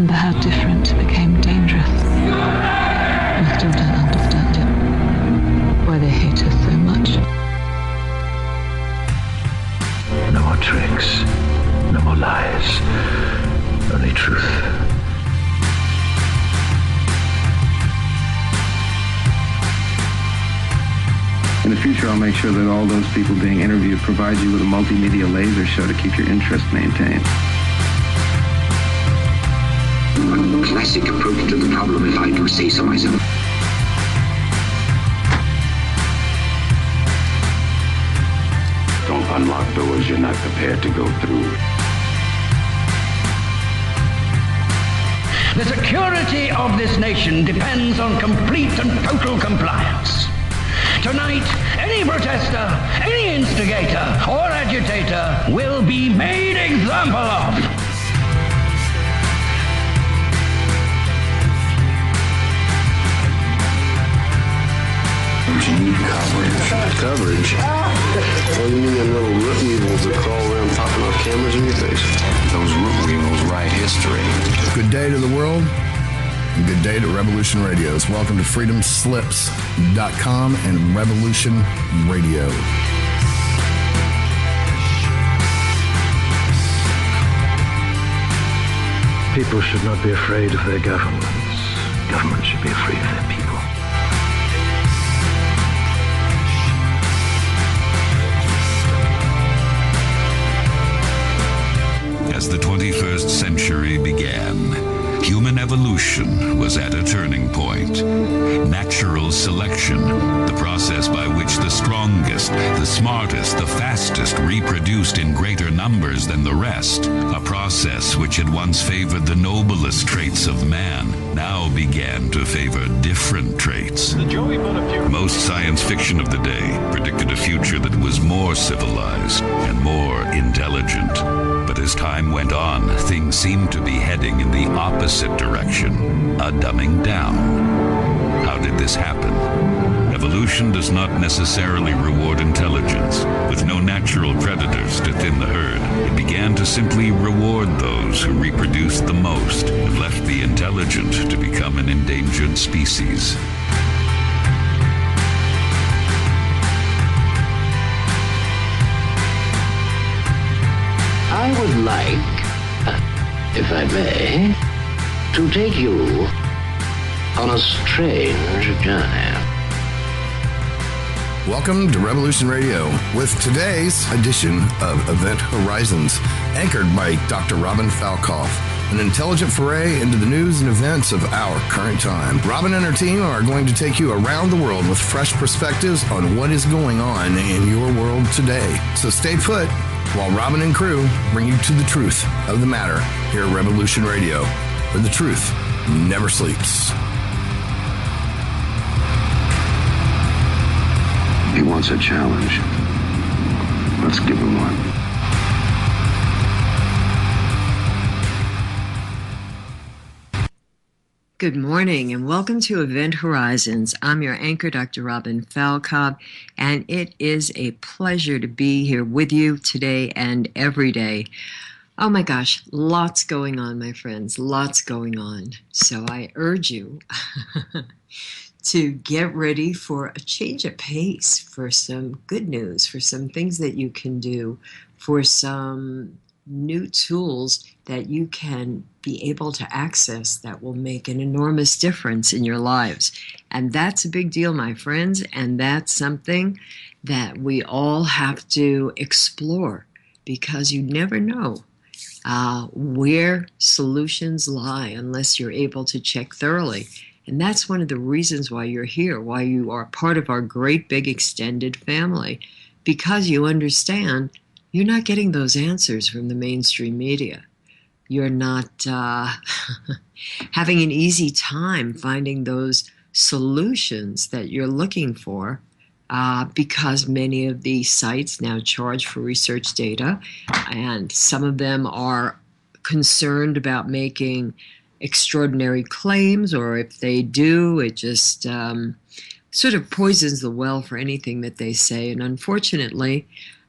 remember how different became dangerous. We still don't understand it. Why they hate us so much. No more tricks. No more lies. Only truth. In the future, I'll make sure that all those people being interviewed provide you with a multimedia laser show to keep your interest maintained. A classic approach to the problem, if I do say so myself. Don't unlock doors you're not prepared to go through. The security of this nation depends on complete and total compliance. Tonight, any protester, any instigator or agitator will be made example of. You need coverage. Coverage? What do you mean them little root weevils that crawl around popping off cameras in your face? Those root weevils write history. Good day to the world. And good day to Revolution Radios. Welcome to freedomslips.com and Revolution Radio. People should not be afraid of their governments. Governments should be afraid of their people. As the 21st century began, human evolution was at a turning point. Natural selection, the process by which the strongest, the smartest, the fastest reproduced in greater numbers than the rest, a process which had once favored the noblest traits of man, now began to favor different traits. Most science fiction of the day predicted a future that was more civilized and more intelligent. But as time went on, things seemed to be heading in the opposite direction, a dumbing down. How did this happen? Evolution does not necessarily reward intelligence. With no natural predators to thin the herd, it began to simply reward those who reproduced the most and left the intelligent to become an endangered species. I would like, if I may, to take you on a strange journey. Welcome to Revolution Radio with today's edition of Event Horizons, anchored by Dr. Robin Falkov, an intelligent foray into the news and events of our current time. Robin and her team are going to take you around the world with fresh perspectives on what is going on in your world today. So stay put while Robin and crew bring you to the truth of the matter here at Revolution Radio, where the truth never sleeps. He wants a challenge. Let's give him one. Good morning and welcome to Event Horizons. I'm your anchor, Dr. Robin Falkov, and it is a pleasure to be here with you today and every day. Oh my gosh, lots going on, my friends, lots going on. So I urge you to get ready for a change of pace, for some good news, for some things that you can do, for some new tools that you can be able to access that will make an enormous difference in your lives. And that's a big deal, my friends, and that's something that we all have to explore, because you never know where solutions lie unless you're able to check thoroughly. And that's one of the reasons why you're here, why you are part of our great big extended family, because you understand you're not getting those answers from the mainstream media. You're not having an easy time finding those solutions that you're looking for, because many of these sites now charge for research data, and some of them are concerned about making extraordinary claims, or if they do, it just sort of poisons the well for anything that they say. And unfortunately,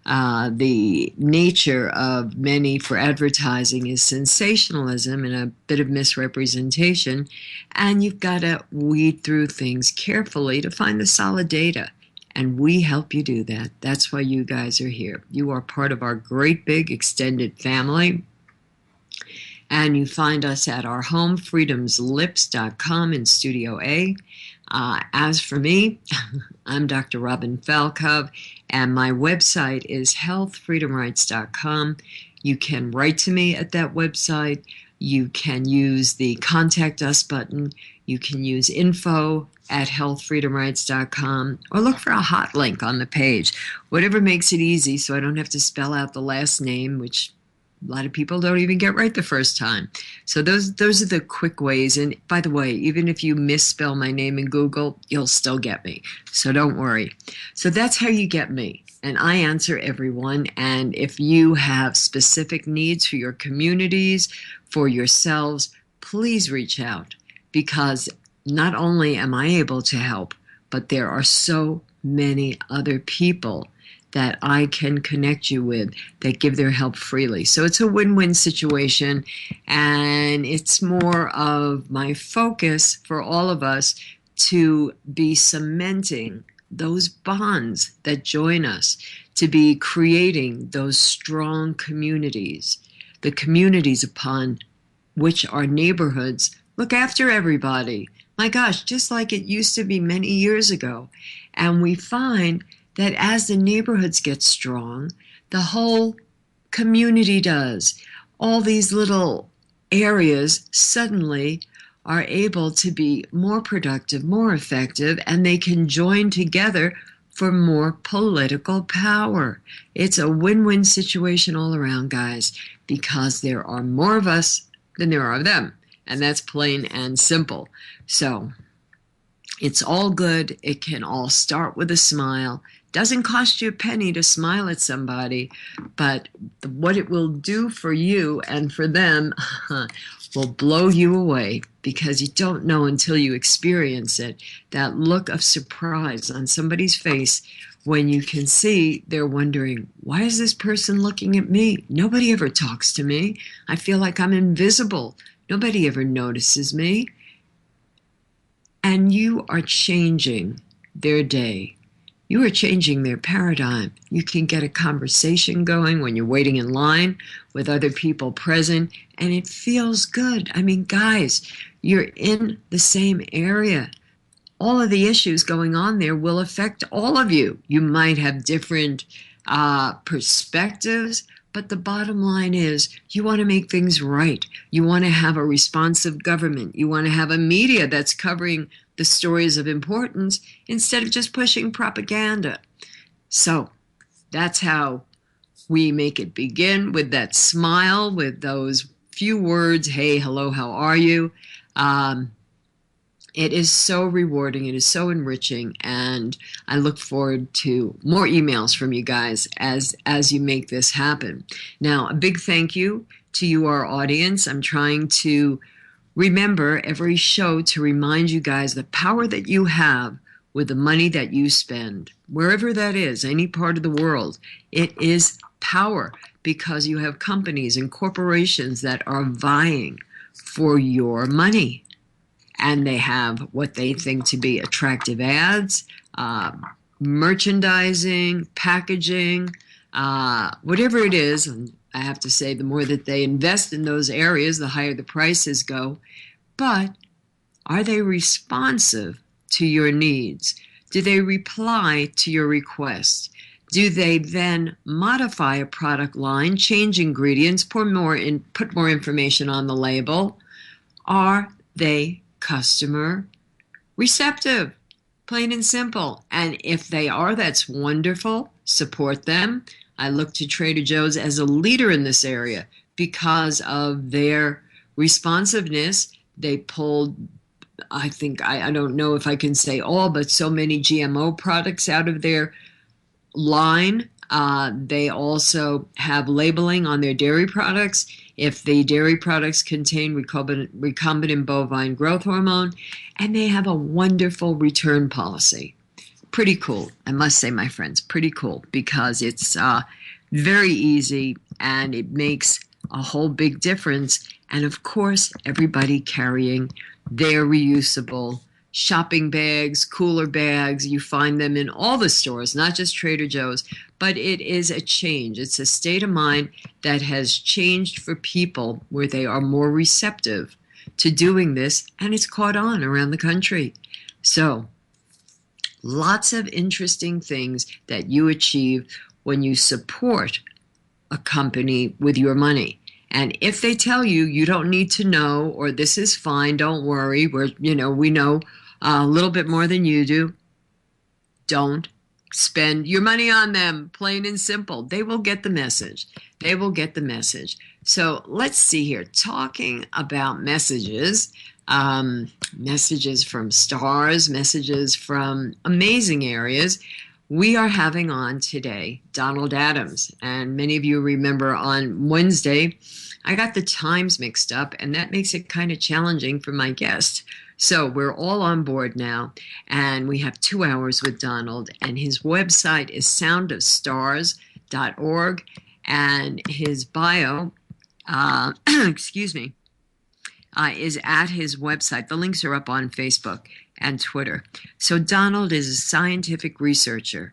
The nature of many for advertising is sensationalism and a bit of misrepresentation, and you've got to weed through things carefully to find the solid data. And we help you do that. That's why you guys are here. You are part of our great big extended family. And you find us at our home, freedomslips.com in Studio A. As for me, I'm Dr. Robin Falkov, and my website is healthfreedomrights.com. You can write to me at that website. You can use the Contact Us button. You can use info@healthfreedomrights.com, or look for a hot link on the page. Whatever makes it easy so I don't have to spell out the last name, which a lot of people don't even get right the first time. So those are the quick ways. And by the way, even if you misspell my name in Google, you'll still get me. So don't worry. So that's how you get me. And I answer everyone. And if you have specific needs for your communities, for yourselves, please reach out, because not only am I able to help, but there are so many other people that I can connect you with that give their help freely. So it's a win-win situation, and it's more of my focus for all of us to be cementing those bonds that join us, to be creating those strong communities, the communities upon which our neighborhoods look after everybody. My gosh, just like it used to be many years ago. And we find that as the neighborhoods get strong, the whole community does. All these little areas suddenly are able to be more productive, more effective, and they can join together for more political power. It's a win-win situation all around, guys, because there are more of us than there are of them. And that's plain and simple. So it's all good. It can all start with a smile. Doesn't cost you a penny to smile at somebody, but what it will do for you and for them will blow you away, because you don't know until you experience it. That look of surprise on somebody's face when you can see they're wondering, why is this person looking at me? Nobody ever talks to me. I feel like I'm invisible. Nobody ever notices me. And you are changing their day. You are changing their paradigm. You can get a conversation going when you're waiting in line with other people present, and it feels good. I mean, guys, you're in the same area. All of the issues going on there will affect all of you. You might have different perspectives, but the bottom line is you want to make things right. You want to have a responsive government. You want to have a media that's covering the stories of importance instead of just pushing propaganda. So that's how we make it begin, with that smile, with those few words, hey, hello, how are you? It is so rewarding. It is so enriching. And I look forward to more emails from you guys as you make this happen. Now, a big thank you to you, our audience. I'm trying to remember every show to remind you guys the power that you have with the money that you spend, wherever that is, any part of the world. It is power, because you have companies and corporations that are vying for your money. And they have what they think to be attractive ads, merchandising, packaging, whatever it is. And I have to say, the more that they invest in those areas, the higher the prices go. But are they responsive to your needs? Do they reply to your requests? Do they then modify a product line, change ingredients, put more information on the label? Are they customer receptive? Plain and simple. And if they are, that's wonderful. Support them. I look to Trader Joe's as a leader in this area because of their responsiveness. They pulled, I think, I don't know if I can say all, but so many GMO products out of their line. They also have labeling on their dairy products. If the dairy products contain recombinant bovine growth hormone, and they have a wonderful return policy. pretty cool. I must say, my friends, pretty cool, because it's very easy and it makes a whole big difference. And of course, everybody carrying their reusable shopping bags, cooler bags. You find them in all the stores, not just Trader Joe's, but it is a change. It's a state of mind that has changed for people where they are more receptive to doing this, and it's caught on around the country. So lots of interesting things that you achieve when you support a company with your money. And if they tell you you don't need to know, or this is fine, don't worry, we know a little bit more than you do, don't spend your money on them, plain and simple. They will get the message. They will get the message. So let's see here. Talking about messages, messages from stars, messages from amazing areas. We are having on today Donald Adams. And many of you remember on Wednesday, I got the times mixed up, and that makes it kind of challenging for my guest. So we're all on board now, and we have 2 hours with Donald, and his website is soundofstars.org, and his bio, is at his website. The links are up on Facebook and Twitter. So Donald is a scientific researcher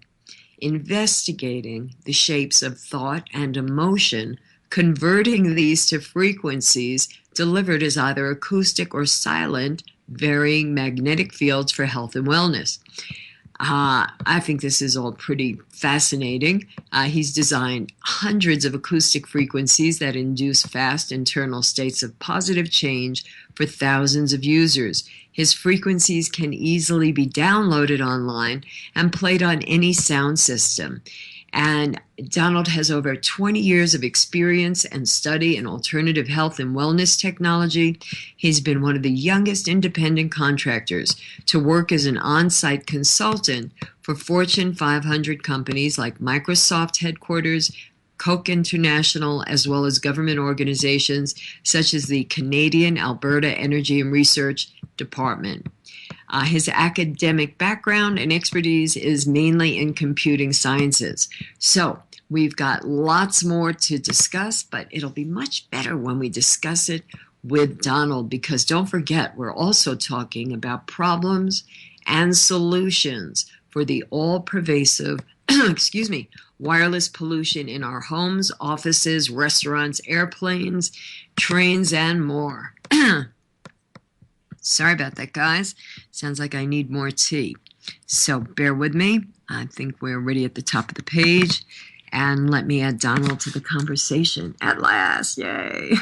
investigating the shapes of thought and emotion, converting these to frequencies delivered as either acoustic or silent, varying magnetic fields for health and wellness. I think this is all pretty fascinating. He's designed hundreds of acoustic frequencies that induce fast internal states of positive change for thousands of users. His frequencies can easily be downloaded online and played on any sound system. And Donald has over 20 years of experience and study in alternative health and wellness technology. He's been one of the youngest independent contractors to work as an on-site consultant for Fortune 500 companies like Microsoft headquarters, Coke International, as well as government organizations such as the Canadian Alberta Energy and Research Department. His academic background and expertise is mainly in computing sciences. So we've got lots more to discuss, but it'll be much better when we discuss it with Donald, because don't forget, we're also talking about problems and solutions for the all-pervasive, wireless pollution in our homes, offices, restaurants, airplanes, trains, and more. Sorry about that, guys. Sounds like I need more tea. So bear with me. I think we're already at the top of the page. And let me add Donald to the conversation. At last, yay.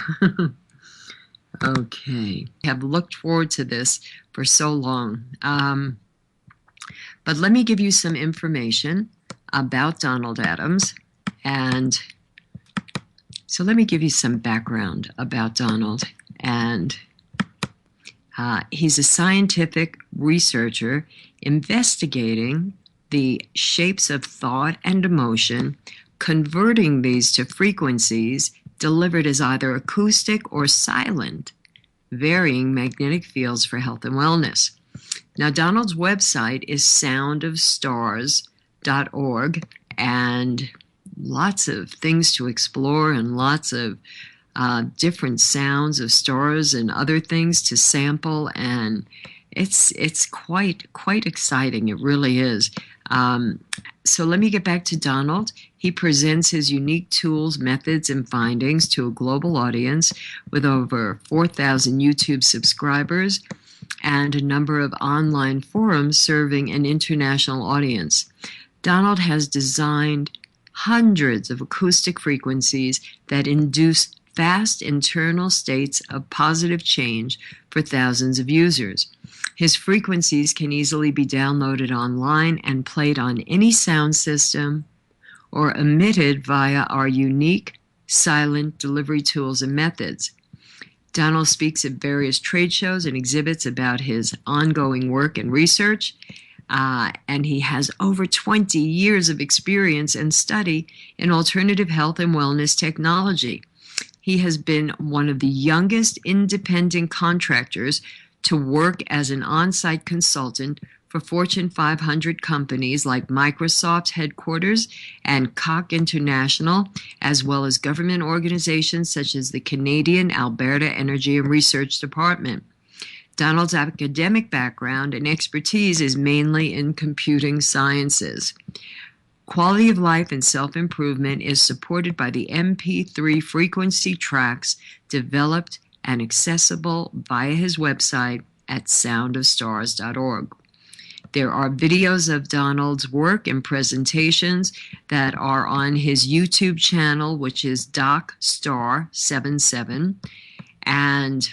Okay. I have looked forward to this for so long. But let me give you some information about Donald Adams. And so let me give you some background about Donald. And he's a scientific researcher investigating the shapes of thought and emotion, converting these to frequencies delivered as either acoustic or silent, varying magnetic fields for health and wellness. Now, Donald's website is soundofstars.org, and lots of things to explore and lots of different sounds of stars and other things to sample, and it's quite exciting. It really is. So let me get back to Donald. He presents his unique tools, methods, and findings to a global audience with over 4,000 YouTube subscribers and a number of online forums serving an international audience. Donald has designed hundreds of acoustic frequencies that induce fast internal states of positive change for thousands of users. His frequencies can easily be downloaded online and played on any sound system or emitted via our unique silent delivery tools and methods. Donald speaks at various trade shows and exhibits about his ongoing work and research, and he has over 20 years of experience and study in alternative health and wellness technology. He has been one of the youngest independent contractors to work as an on-site consultant for Fortune 500 companies like Microsoft headquarters and Koch International, as well as government organizations such as the Canadian Alberta Energy and Research Department. Donald's academic background and expertise is mainly in computing sciences. Quality of life and self-improvement is supported by the MP3 frequency tracks developed and accessible via his website at soundofstars.org. There are videos of Donald's work and presentations that are on his YouTube channel, which is DocStar77, and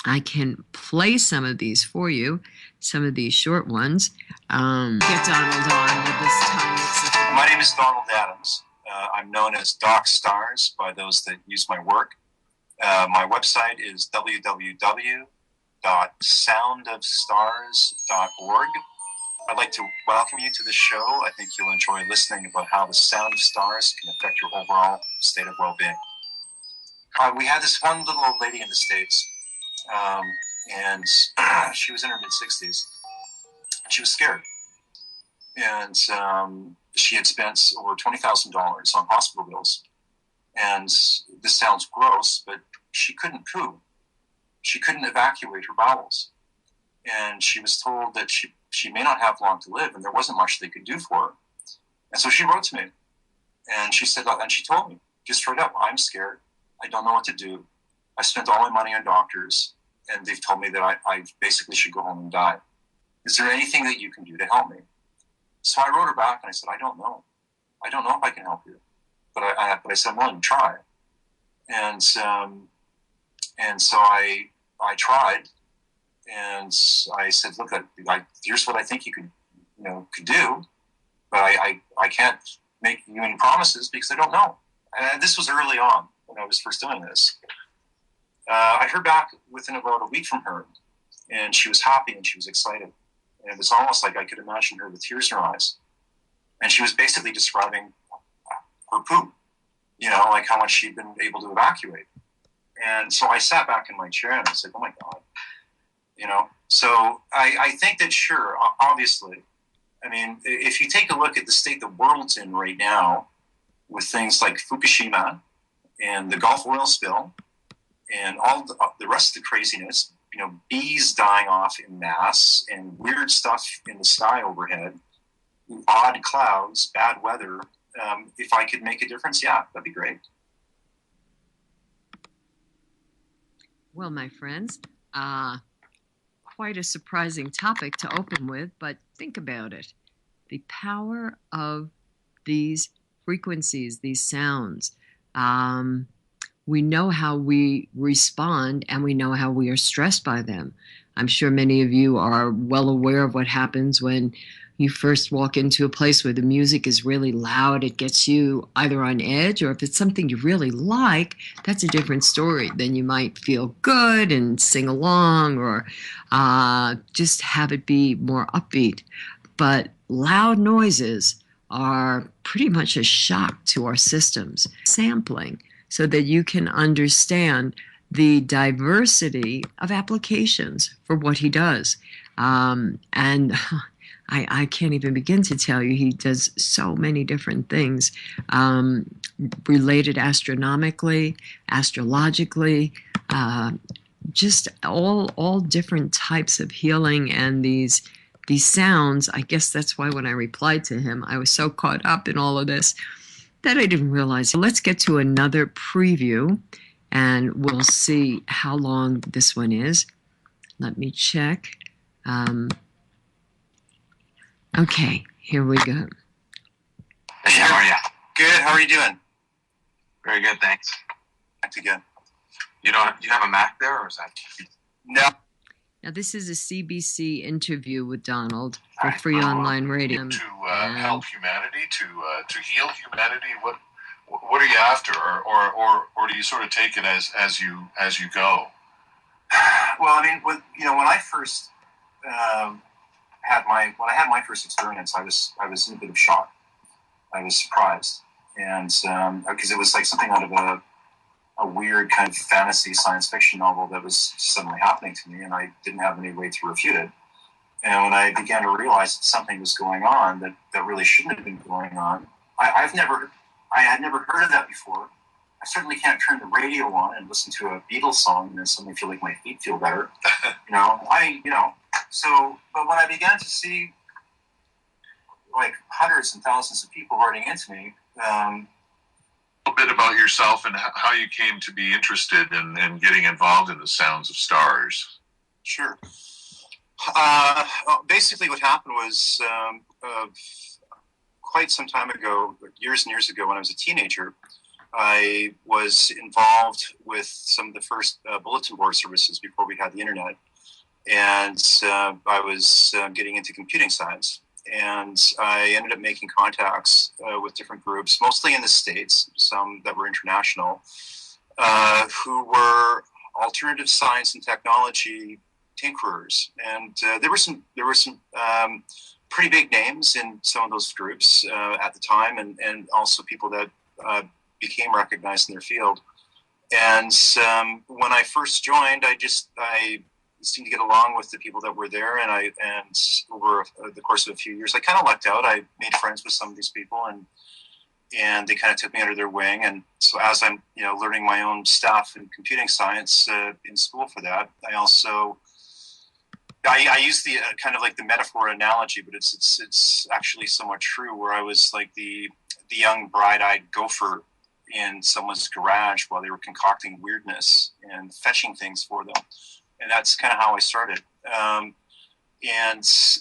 I can play some of these for you, some of these short ones. Get Donald on with this time. My name is Donald Adams. I'm known as Doc Stars by those that use my work. My website is www.soundofstars.org. I'd like to welcome you to the show. I think you'll enjoy listening about how the sound of stars can affect your overall state of well-being. We had this one little old lady in the States, and she was in her mid-60s. She was scared. And she had spent over $20,000 on hospital bills. And this sounds gross, but she couldn't poo. She couldn't evacuate her bowels. And she was told that she may not have long to live, and there wasn't much they could do for her. And so she wrote to me. And she said, and she told me, just straight up, I'm scared. I don't know what to do. I spent all my money on doctors, and they've told me that I basically should go home and die. Is there anything that you can do to help me? So I wrote her back and I said, I don't know. I don't know if I can help you. But I said, I'm willing to try. And so I tried, and I said, look, here's what I think you could do, but I can't make you any promises because I don't know. And this was early on when I was first doing this. I heard back within about a week from her, and she was happy and she was excited. And it was almost like I could imagine her with tears in her eyes. And she was basically describing her poop, like how much she'd been able to evacuate. And so I sat back in my chair and I said, oh my God, So I think that, sure, obviously, I mean, if you take a look at the state the world's in right now with things like Fukushima and the Gulf oil spill and all the rest of the craziness, bees dying off in mass and weird stuff in the sky overhead, odd clouds, bad weather. If I could make a difference, yeah, that'd be great. Well, my friends, quite a surprising topic to open with, but think about it. The power of these frequencies, these sounds. We know how we respond, and we know how we are stressed by them. I'm sure many of you are well aware of what happens when you first walk into a place where the music is really loud. It gets you either on edge, or if it's something you really like, that's a different story. Then you might feel good and sing along, or just have it be more upbeat. But loud noises are pretty much a shock to our systems. Sampling, so that you can understand the diversity of applications for what he does. And I can't even begin to tell you, he does so many different things related astronomically, astrologically, just all different types of healing. And these sounds, I guess that's why when I replied to him, I was so caught up in all of this that I didn't realize. Let's get to another preview, and we'll see how long this one is. Let me check. Okay, here we go. Hey, how are you? Good. How are you doing? Very good, thanks. Thanks again. You have a Mac there, or is that? No. Now, this is a CBC interview with Donald for Free Online Radio. To help humanity, to heal humanity. What are you after, or do you sort of take it as you go? Well, I mean, when I first had my first experience, I was in a bit of shock. I was surprised, and because it was like something out of a weird kind of fantasy science fiction novel that was suddenly happening to me, and I didn't have any way to refute it. And when I began to realize that something was going on that really shouldn't have been going on, I had never heard of that before. I certainly can't turn the radio on and listen to a Beatles song and then suddenly feel like my feet feel better. But when I began to see like hundreds and thousands of people writing into me, a little bit about yourself and how you came to be interested in getting involved in the sounds of stars. Sure. Basically what happened was quite some time ago, years and years ago, when I was a teenager, I was involved with some of the first bulletin board services before we had the internet. And I was getting into computing science. And I ended up making contacts with different groups, mostly in the States, some that were international, who were alternative science and technology tinkerers. And there were some pretty big names in some of those groups at the time, and also people that became recognized in their field. And when I first joined, I seemed to get along with the people that were there, and over the course of a few years, I kind of lucked out. I made friends with some of these people, and they kind of took me under their wing. And so as I'm learning my own stuff in computing science in school for that, I use the kind of like the metaphor analogy, but it's actually somewhat true, where I was like the young bright-eyed gopher in someone's garage while they were concocting weirdness and fetching things for them. And that's kind of how I started. And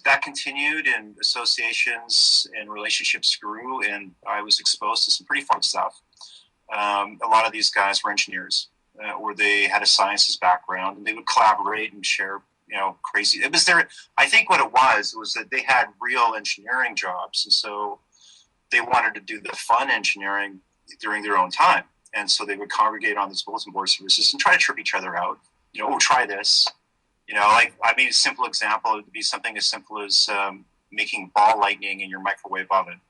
that continued, and associations and relationships grew, and I was exposed to some pretty fun stuff. A lot of these guys were engineers, or they had a sciences background, and they would collaborate and share, crazy. It was I think what it was that they had real engineering jobs, and so they wanted to do the fun engineering during their own time. And so they would congregate on these bulletin board services and try to trip each other out. Try this. A simple example would be something as simple as making ball lightning in your microwave oven.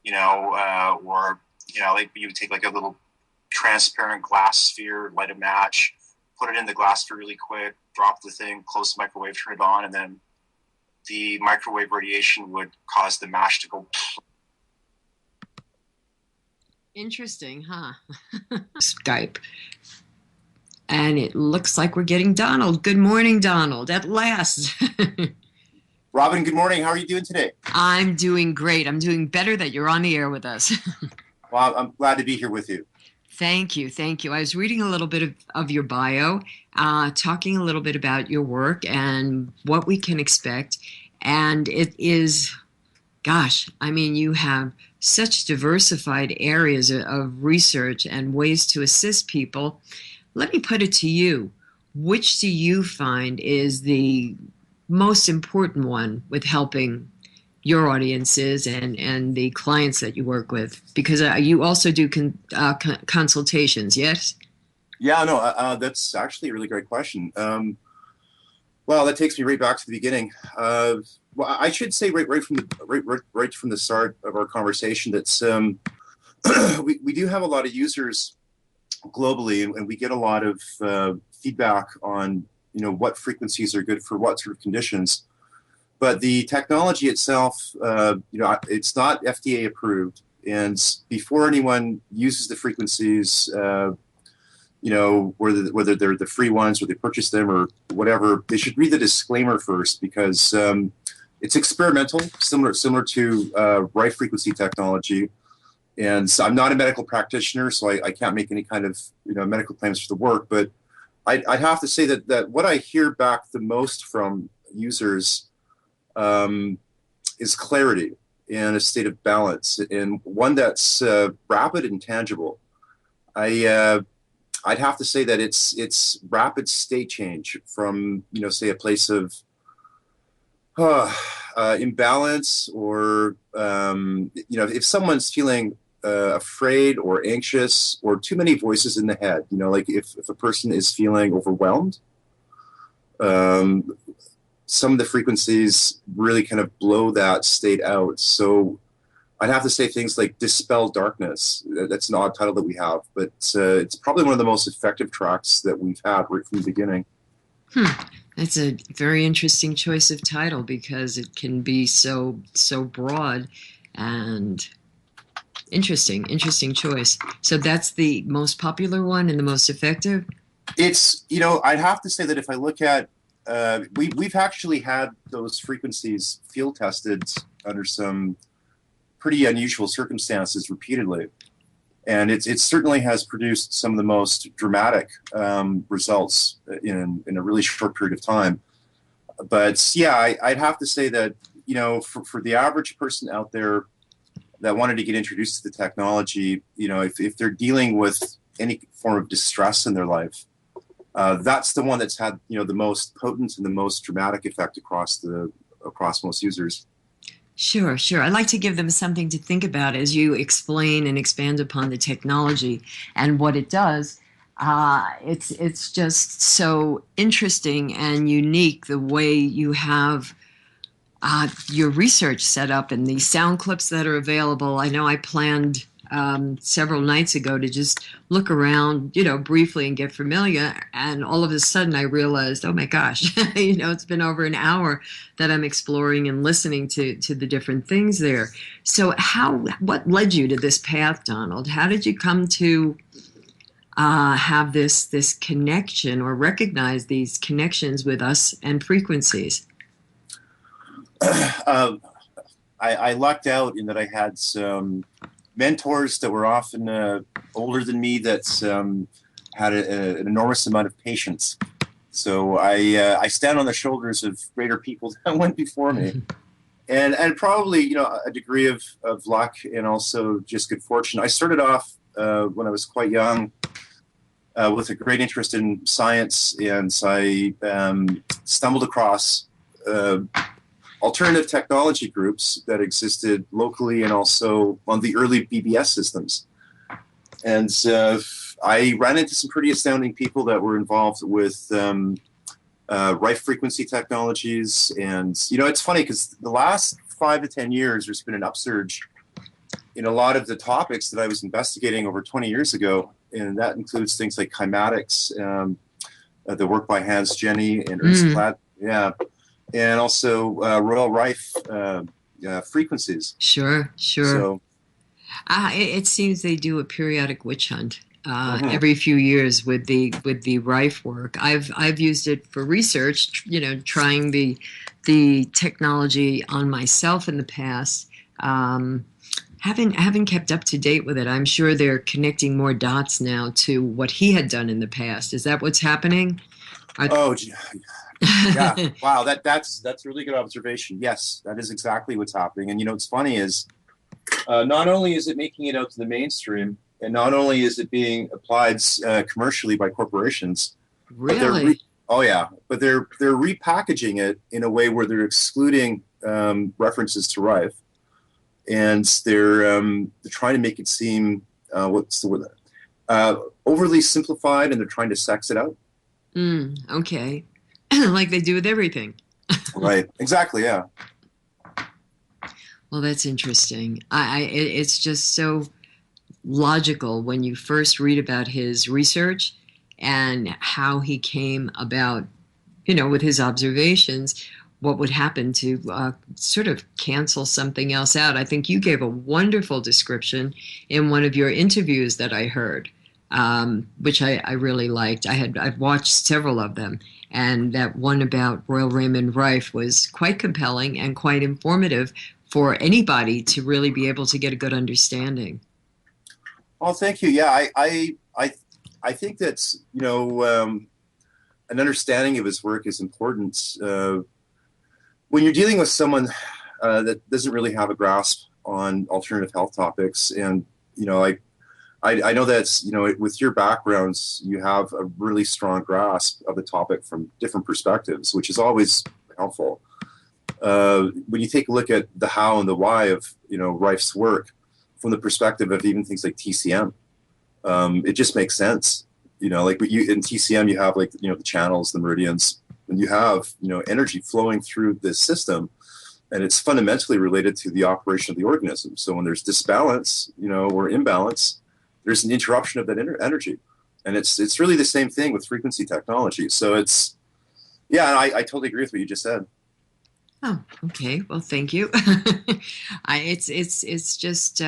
Or you would take like a little transparent glass sphere, light a match, put it in the glass sphere really quick, drop the thing, close the microwave, turn it on, and then the microwave radiation would cause the mash to go. Interesting, huh? Skype. And it looks like we're getting Donald. Good morning, Donald, at last. Robin, good morning. How are you doing today? I'm doing great. I'm doing better that you're on the air with us. Well, I'm glad to be here with you. Thank you. I was reading a little bit of your bio, talking a little bit about your work and what we can expect. And it is, you have such diversified areas of research and ways to assist people. Let me put it to you. Which do you find is the most important one with helping your audiences and the clients that you work with? Because you also do consultations, yes? Yeah, no, that's actually a really great question. Well, that takes me right back to the beginning. Well, I should say right from the start of our conversation that's we do have a lot of users globally, and we get a lot of feedback on what frequencies are good for what sort of conditions. But the technology itself, it's not FDA approved, and before anyone uses the frequencies, whether they're the free ones or they purchase them or whatever, they should read the disclaimer first, because it's experimental, similar to right frequency technology. And so I'm not a medical practitioner, so I can't make any kind of medical claims for the work. But I'd have to say that what I hear back the most from users is clarity and a state of balance, and one that's rapid and tangible. I'd have to say that it's rapid state change from say a place of imbalance, or if someone's feeling afraid or anxious, or too many voices in the head, like if a person is feeling overwhelmed, some of the frequencies really kind of blow that state out. So I'd have to say things like Dispel Darkness. That's an odd title that we have, but it's probably one of the most effective tracks that we've had right from the beginning. That's a very interesting choice of title because it can be so broad and interesting choice. So that's the most popular one and the most effective? It's, I'd have to say that if I look at, we've actually had those frequencies field tested under some pretty unusual circumstances repeatedly. And it certainly has produced some of the most dramatic results in a really short period of time. But yeah, I'd have to say that, for the average person out there that wanted to get introduced to the technology, if they're dealing with any form of distress in their life, that's the one that's had, the most potent and the most dramatic effect across most users. Sure. I'd like to give them something to think about as you explain and expand upon the technology and what it does. It's just so interesting and unique the way you have your research set up and the sound clips that are available. I know I planned several nights ago to just look around, briefly and get familiar. And all of a sudden I realized, oh my gosh, it's been over an hour that I'm exploring and listening to the different things there. So what led you to this path, Donald? How did you come to have this connection or recognize these connections with us and frequencies? I lucked out in that I had some mentors that were often older than me that had an enormous amount of patience. So I stand on the shoulders of greater people that went before me. And probably, a degree of luck and also just good fortune. I started off when I was quite young with a great interest in science, and I stumbled across alternative technology groups that existed locally and also on the early BBS systems. And I ran into some pretty astounding people that were involved with Rife frequency technologies. And, it's funny because the last 5 to 10 years, there's been an upsurge in a lot of the topics that I was investigating over 20 years ago. And that includes things like cymatics, the work by Hans Jenny and Ernst Platt. Yeah. And also Royal Rife frequencies. Sure. So, it seems they do a periodic witch hunt every few years with the Rife work. I've used it for research, trying the technology on myself in the past. Haven't kept up to date with it. I'm sure they're connecting more dots now to what he had done in the past. Is that what's happening? Yeah. Wow. That's a really good observation. Yes, that is exactly what's happening. And what's funny is not only is it making it out to the mainstream, and not only is it being applied commercially by corporations. Really? But they're repackaging it in a way where they're excluding references to Rife, and they're trying to make it seem what's the word? Overly simplified, and they're trying to sex it out. Okay. Like they do with everything. Right. Exactly. Yeah. Well, that's interesting. It's just so logical when you first read about his research and how he came about, with his observations, what would happen to sort of cancel something else out. I think you gave a wonderful description in one of your interviews that I heard, which I really liked. I've watched several of them. And that one about Royal Raymond Rife was quite compelling and quite informative for anybody to really be able to get a good understanding. Oh, thank you. Yeah, I think that's, an understanding of his work is important. When you're dealing with someone that doesn't really have a grasp on alternative health topics, and, I know that's, with your backgrounds, you have a really strong grasp of the topic from different perspectives, which is always helpful. When you take a look at the how and the why of, Rife's work from the perspective of even things like TCM, it just makes sense. Like in TCM, you have the channels, the meridians, and you have, energy flowing through this system, and it's fundamentally related to the operation of the organism. So when there's disbalance, or imbalance, there's an interruption of that energy. And it's really the same thing with frequency technology. So it's, Yeah, and I totally agree with what you just said. Oh, okay. Well, thank you. It's just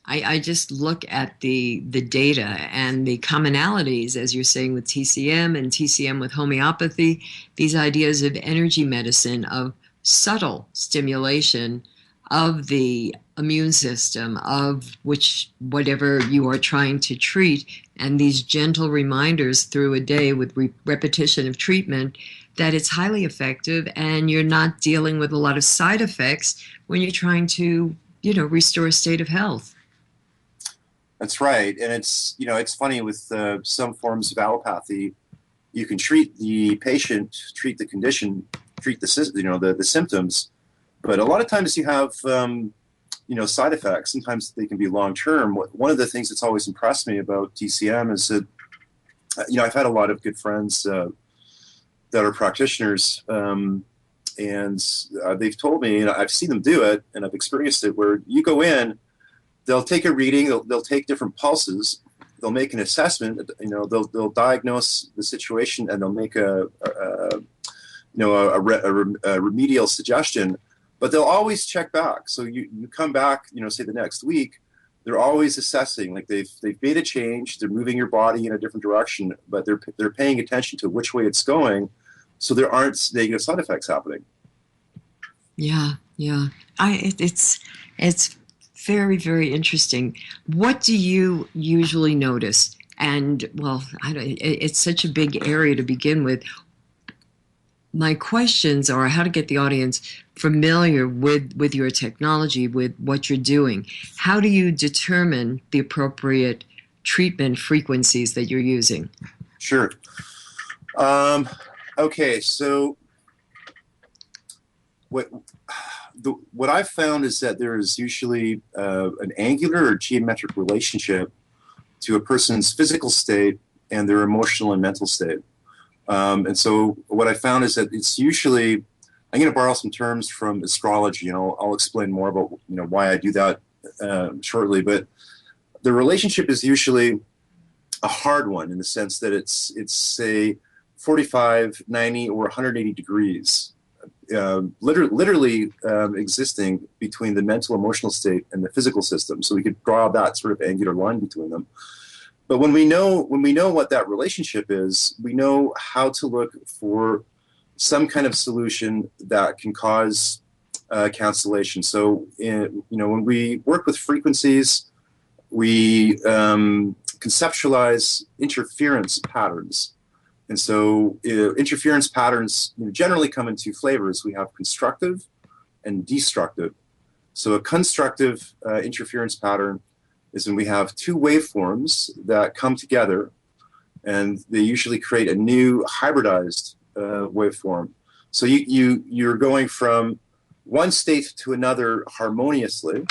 I just look at the data and the commonalities, as you're saying, with TCM and TCM with homeopathy, these ideas of energy medicine, of subtle stimulation of the immune system, of which whatever you are trying to treat, and these gentle reminders through a day with repetition of treatment that it's highly effective, and you're not dealing with a lot of side effects when you're trying to, restore a state of health. That's right, and it's funny with some forms of allopathy, you can treat the patient, treat the condition, treat the symptoms, but a lot of times you have side effects. Sometimes they can be long term. One of the things that's always impressed me about TCM is that I've had a lot of good friends that are practitioners, and they've told me, and I've seen them do it, and I've experienced it, where you go in, they'll take a reading, they'll take different pulses, they'll make an assessment, they'll diagnose the situation, and they'll make a remedial suggestion, but they'll always check back. So you come back, say the next week, they're always assessing, like they've made a change, they're moving your body in a different direction, but they're paying attention to which way it's going, so there aren't negative side effects happening. Yeah. It's very, very interesting. What do you usually notice? And it's such a big area to begin with. My questions are how to get the audience familiar with your technology, with what you're doing. How do you determine the appropriate treatment frequencies that you're using? Sure. Okay, so what I've found is that there is usually an angular or geometric relationship to a person's physical state and their emotional and mental state. And so what I found is that it's usually, I'm going to borrow some terms from astrology, and I'll explain more about why I do that shortly. But the relationship is usually a hard one in the sense that it's say 45, 90, or 180 degrees, literally existing between the mental emotional state and the physical system. So we could draw that sort of angular line between them. But when we know what that relationship is, we know how to look for some kind of solution that can cause cancellation. So when we work with frequencies, we conceptualize interference patterns. And so interference patterns generally come in two flavors. We have constructive and destructive. So a constructive interference pattern is when we have two waveforms that come together, and they usually create a new hybridized waveform. So you're going from one state to another harmoniously,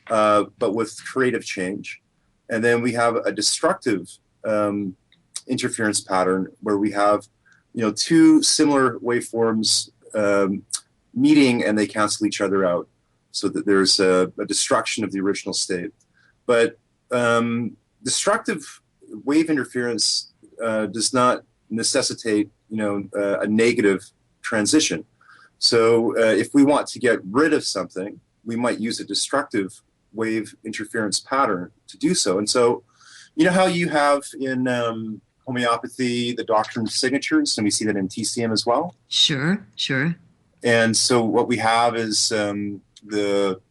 but with creative change. And then we have a destructive interference pattern where we have two similar waveforms meeting, and they cancel each other out, so that there's a destruction of the original state. But destructive wave interference does not necessitate a negative transition. So if we want to get rid of something, we might use a destructive wave interference pattern to do so. And so how you have in homeopathy the doctrine signatures, and we see that in TCM as well? Sure. And so what we have is the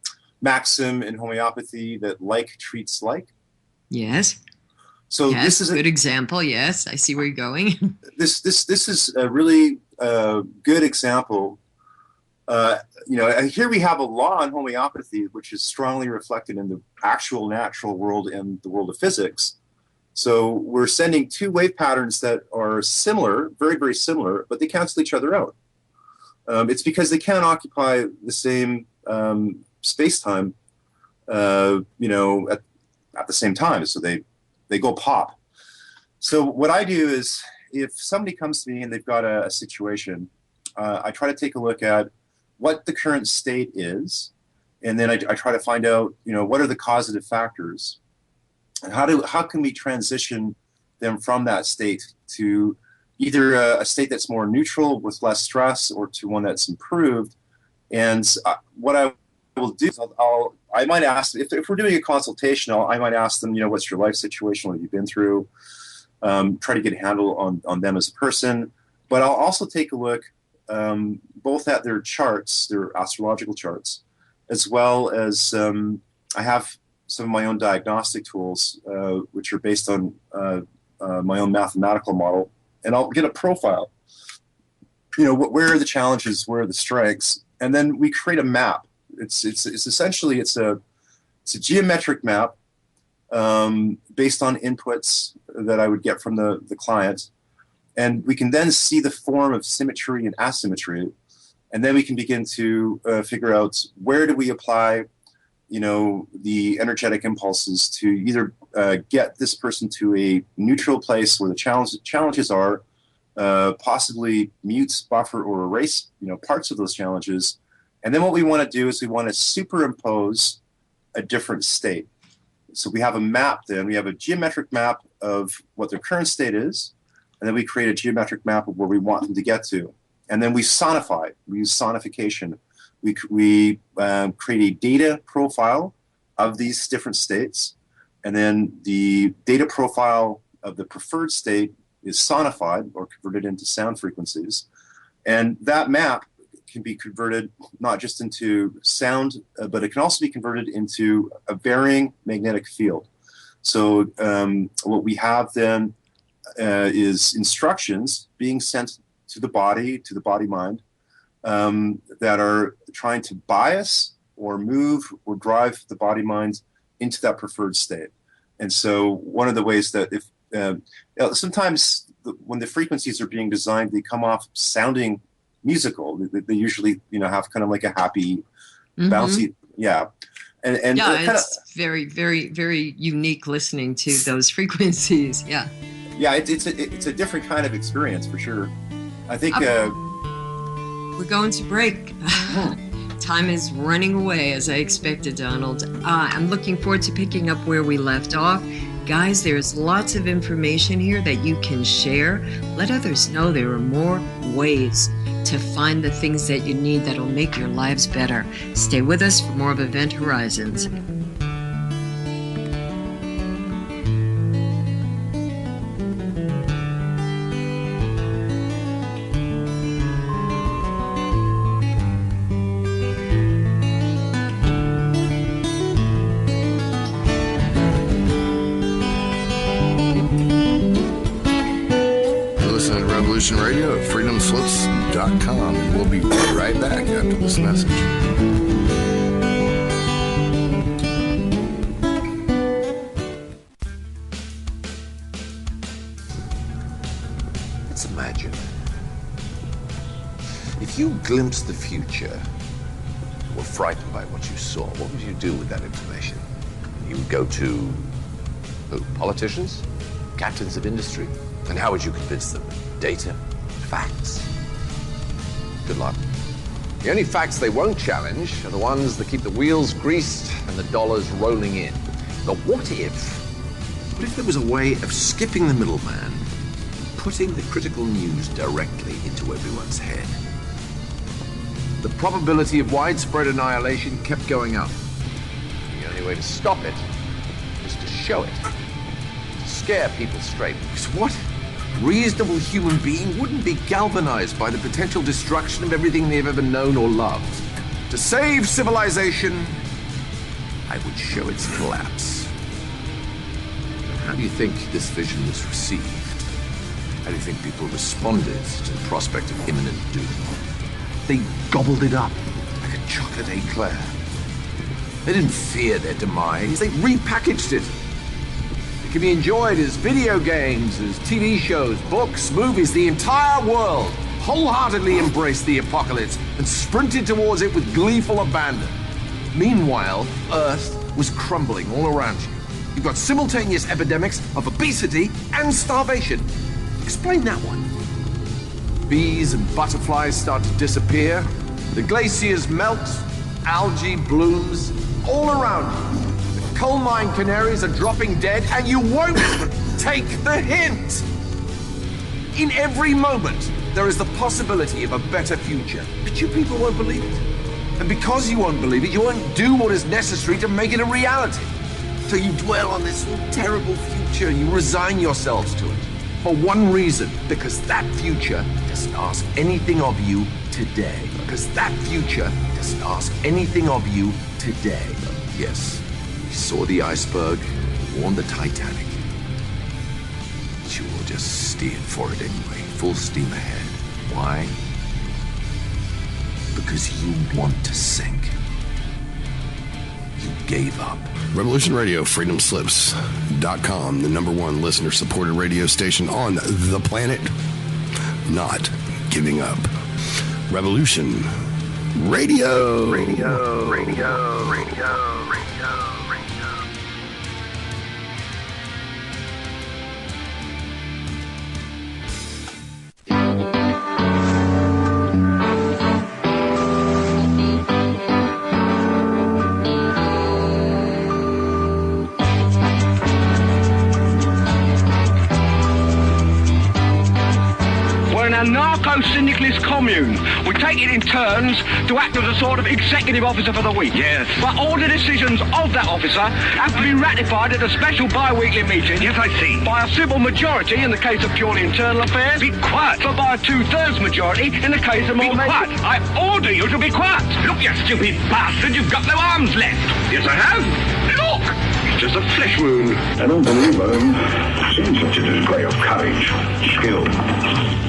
maxim in homeopathy that like treats like. Yes. So yes, this is a good example. Yes, I see where you're going. This is a really good example. Here we have a law in homeopathy which is strongly reflected in the actual natural world and the world of physics. So we're sending two wave patterns that are similar, very, very similar, but they cancel each other out. It's because they can't occupy the same space-time, at the same time. So they go pop. So what I do is, if somebody comes to me and they've got a situation, I try to take a look at what the current state is, and then I try to find out, what are the causative factors, and how can we transition them from that state to, either a state that's more neutral with less stress or to one that's improved. And what I will do is I might ask, if we're doing a consultation, I might ask them, what's your life situation, what have you been through, try to get a handle on them as a person. But I'll also take a look both at their charts, their astrological charts, as well as I have some of my own diagnostic tools, which are based on my own mathematical model, and I'll get a profile. Where are the challenges, where are the strengths, and then we create a map. It's essentially a geometric map based on inputs that I would get from the client, and we can then see the form of symmetry and asymmetry, and then we can begin to figure out where do we apply, the energetic impulses to either get this person to a neutral place where the challenges are, possibly mute, buffer, or erase, parts of those challenges. And then what we want to do is we want to superimpose a different state. So we have a map then. We have a geometric map of what their current state is, and then we create a geometric map of where we want them to get to. And then we sonify. We use sonification. We create a data profile of these different states, and then the data profile of the preferred state is sonified or converted into sound frequencies. And that map can be converted not just into sound, but it can also be converted into a varying magnetic field. So what we have then is instructions being sent to the body mind, that are trying to bias or move or drive the body mind into that preferred state. And so one of the ways that sometimes when the frequencies are being designed, they come off sounding musical. They usually, have kind of like a happy, bouncy, and it's very, very, very unique listening to those frequencies. Yeah, it's a different kind of experience for sure. I think we're going to break. Time is running away as I expected, Donald. I'm looking forward to picking up where we left off. Guys, there's lots of information here that you can share. Let others know there are more ways to find the things that you need that'll make your lives better. Stay with us for more of Event Horizons. Radio at freedomslips.com, and we'll be right back after this message. Let's imagine if you glimpsed the future, were frightened by what you saw, what would you do with that information? You would go to who? Politicians? Captains of industry? And how would you convince them? Data? Facts? Good luck. The only facts they won't challenge are the ones that keep the wheels greased and the dollars rolling in. But what if there was a way of skipping the middleman, putting the critical news directly into everyone's head? The probability of widespread annihilation kept going up. The only way to stop it is to show it, to scare people straight. Because what reasonable human being wouldn't be galvanized by the potential destruction of everything they've ever known or loved? To save civilization, I would show its collapse. And how do you think this vision was received? How do you think people responded to the prospect of imminent doom? They gobbled it up like a chocolate eclair. They didn't fear their demise, they repackaged it. It can be enjoyed as video games, as TV shows, books, movies. The entire world wholeheartedly embraced the apocalypse and sprinted towards it with gleeful abandon. Meanwhile, Earth was crumbling all around you. You've got simultaneous epidemics of obesity and starvation. Explain that one. Bees and butterflies start to disappear. The glaciers melt, algae blooms all around you. Coal mine canaries are dropping dead, and you won't take the hint. In every moment, there is the possibility of a better future. But you people won't believe it. And because you won't believe it, you won't do what is necessary to make it a reality. So you dwell on this terrible future and you resign yourselves to it. For one reason, because that future doesn't ask anything of you today. Because that future doesn't ask anything of you today. Yes, we saw the iceberg, warned the Titanic. But you will just steered for it anyway, full steam ahead. Why? Because you want to sink. You gave up. Revolution Radio, freedomslips.com, the #1 listener-supported radio station on the planet. Not giving up. Revolution Radio. Radio. A narco-syndicalist commune. We take it in turns to act as a sort of executive officer for the week. Yes. But all the decisions of that officer have to be ratified at a special bi-weekly meeting. Yes, I see. By a simple majority in the case of purely internal affairs. Be quiet. But by a 2/3 majority in the case of more... Be quiet. I order you to be quiet. Look, you stupid bastard, you've got no arms left. Yes, I have. Look! It's just a flesh wound. I don't believe I've seen such a display of courage, skill,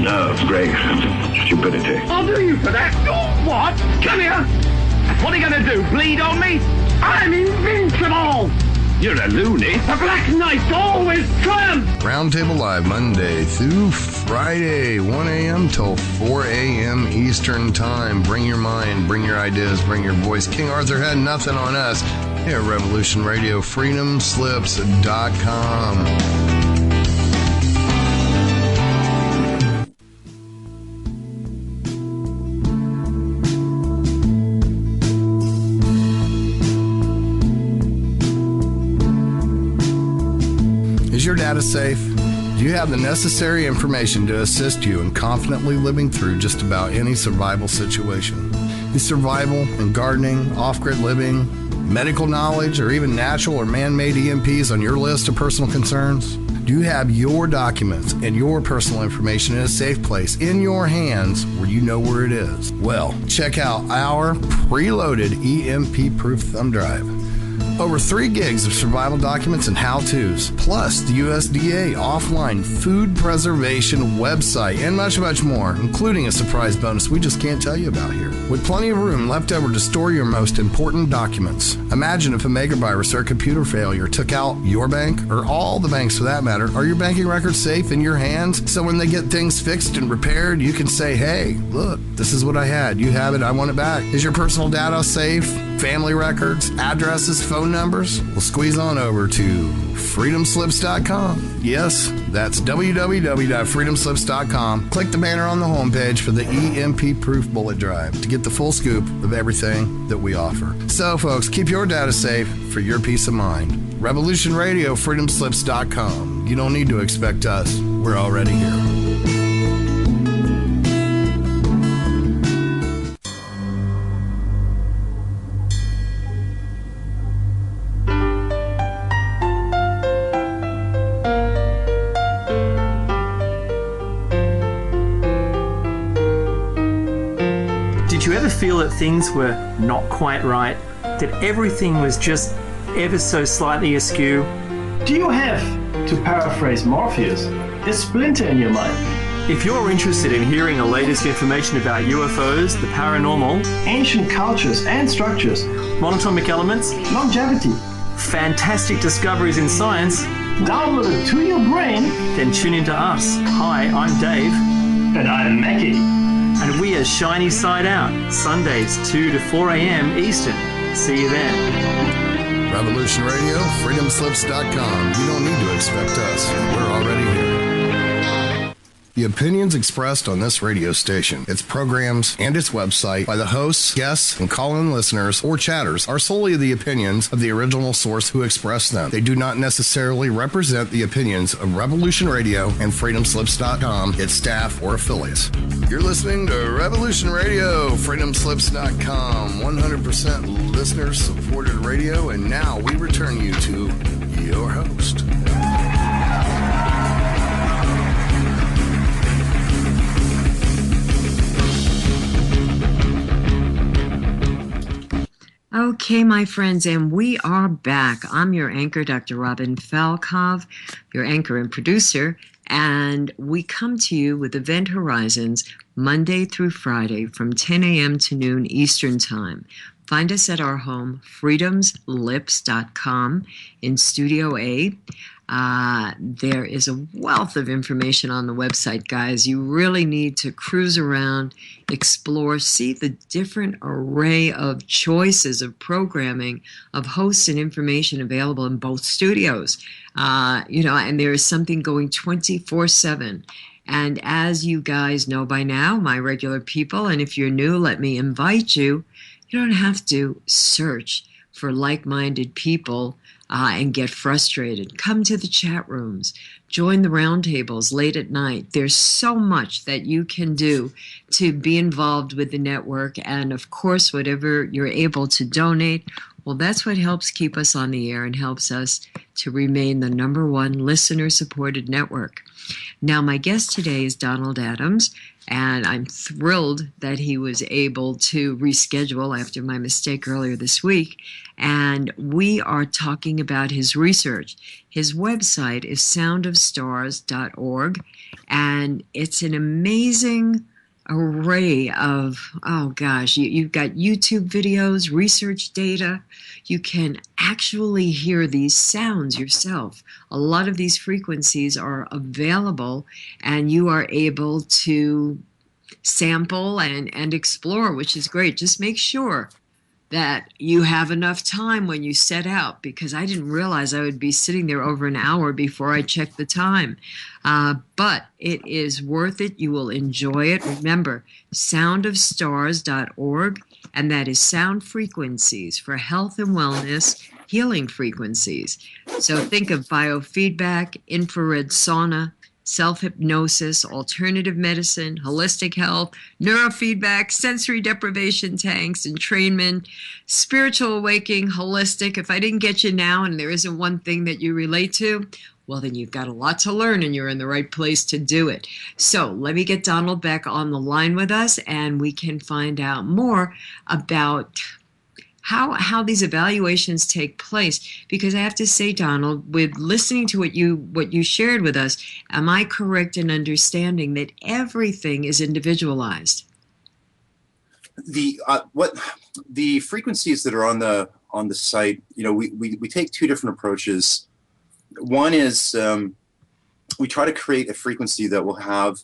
nerve, grace, and stupidity. I'll do you for that. Oh, what? Come here. What are you going to do, bleed on me? I'm invincible. You're a loony. The Black Knight always triumphs. Roundtable Live, Monday through Friday, 1 a.m. till 4 a.m. Eastern Time. Bring your mind, bring your ideas, bring your voice. King Arthur had nothing on us. Here at Revolution Radio, freedomslips.com. Is your data safe? Do you have the necessary information to assist you in confidently living through just about any survival situation? Is survival and gardening, off-grid living, medical knowledge, or even natural or man-made EMPs on your list of personal concerns? Do you have your documents and your personal information in a safe place in your hands where you know where it is? Well, check out our preloaded EMP-proof thumb drive. Over 3 gigs of survival documents and how-tos, plus the USDA offline food preservation website, and much, much more, including a surprise bonus we just can't tell you about here. With plenty of room left over to store your most important documents. Imagine if a megavirus or a computer failure took out your bank, or all the banks for that matter. Are your banking records safe in your hands? So when they get things fixed and repaired, you can say, hey, look, this is what I had. You have it. I want it back. Is your personal data safe? Family records, addresses, phone numbers? Well, squeeze on over to freedomslips.com. Yes, that's www.freedomslips.com. Click the banner on the homepage for the EMP-proof bullet drive to get the full scoop of everything that we offer. So, folks, keep your data safe for your peace of mind. Revolution Radio, freedomslips.com. You don't need to expect us. We're already here. Did you ever feel that things were not quite right? That everything was just ever so slightly askew? Do you have, to paraphrase Morpheus, a splinter in your mind? If you're interested in hearing the latest information about UFOs, the paranormal, ancient cultures and structures, monatomic elements, longevity, fantastic discoveries in science, downloaded to your brain, then tune into us. Hi, I'm Dave. And I'm Mackie. And we are Shiny Side Out, Sundays 2 to 4 a.m. Eastern. See you then. Revolution Radio, freedomslips.com. You don't need to expect us. We're already here. The opinions expressed on this radio station, its programs, and its website by the hosts, guests, and call-in listeners or chatters are solely the opinions of the original source who expressed them. They do not necessarily represent the opinions of Revolution Radio and FreedomSlips.com, its staff, or affiliates. You're listening to Revolution Radio, FreedomSlips.com, 100% listener-supported radio, and now we return you to your host. Okay, my friends, and we are back. I'm your anchor, Dr. Robin Falkov, your anchor and producer, and we come to you with Event Horizons Monday through Friday from 10 a.m. to noon Eastern Time. Find us at our home, freedomslips.com, in Studio A. There is a wealth of information on the website, guys. You really need to cruise around, explore, see the different array of choices of programming, of hosts and information available in both studios. And there is something going 24/7. And as you guys know by now, my regular people, and if you're new, let me invite you, you don't have to search for like-minded people and get frustrated. Come to the chat rooms. Join the roundtables late at night. There's so much that you can do to be involved with the network. And, of course, whatever you're able to donate, well, that's what helps keep us on the air and helps us to remain the #1 listener-supported network. Now, my guest today is Donald Adams, and I'm thrilled that he was able to reschedule after my mistake earlier this week. And we are talking about his research. His website is soundofstars.org, and it's an amazing array of, you've got YouTube videos, research data. You can actually hear these sounds yourself. A lot of these frequencies are available, and you are able to sample and explore, which is great. Just make sure that you have enough time when you set out, because I didn't realize I would be sitting there over an hour before I checked the time. But it is worth it. You will enjoy it. Remember, soundofstars.org, and that is sound frequencies for health and wellness, healing frequencies. So think of biofeedback, infrared sauna, self-hypnosis, alternative medicine, holistic health, neurofeedback, sensory deprivation tanks, entrainment, spiritual awakening, holistic. If I didn't get you now and there isn't one thing that you relate to, well, then you've got a lot to learn and you're in the right place to do it. So let me get Donald back on the line with us, and we can find out more about how these evaluations take place. Because I have to say, Donald, with listening to what you shared with us, am I correct in understanding that everything is individualized? The frequencies that are on the site, we take two different approaches. One is we try to create a frequency that will have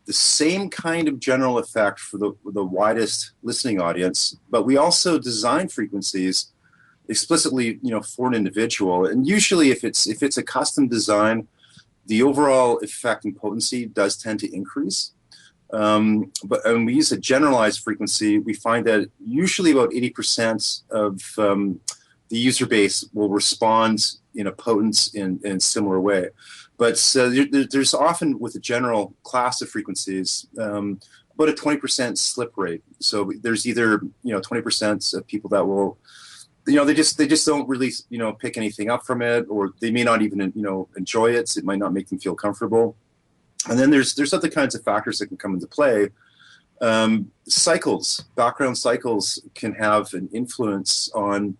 the same kind of general effect for the widest listening audience, but we also design frequencies explicitly, for an individual. And usually, if it's a custom design, the overall effect and potency does tend to increase. But when we use a generalized frequency, we find that usually about 80% of the user base will respond in a potent and similar way. But there's often, with a general class of frequencies, about a 20% slip rate. So there's either 20% of people that will, they just don't really pick anything up from it, or they may not even enjoy it. So it might not make them feel comfortable. And then there's other kinds of factors that can come into play. Background cycles can have an influence on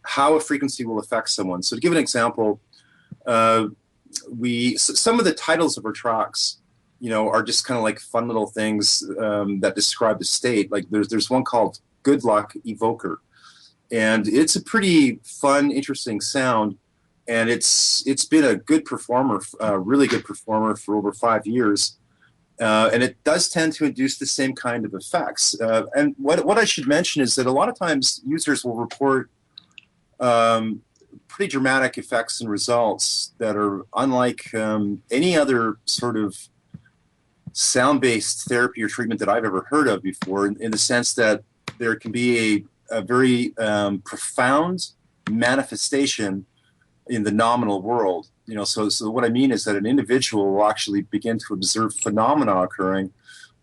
how a frequency will affect someone. So to give an example, some of the titles of our tracks, are just kind of like fun little things that describe the state. Like there's one called Good Luck Evoker, and it's a pretty fun, interesting sound, and it's been a good performer, really good performer for over 5 years, and it does tend to induce the same kind of effects. And what I should mention is that a lot of times users will report pretty dramatic effects and results that are unlike any other sort of sound-based therapy or treatment that I've ever heard of before, in the sense that there can be a very profound manifestation in the nominal world. So what I mean is that an individual will actually begin to observe phenomena occurring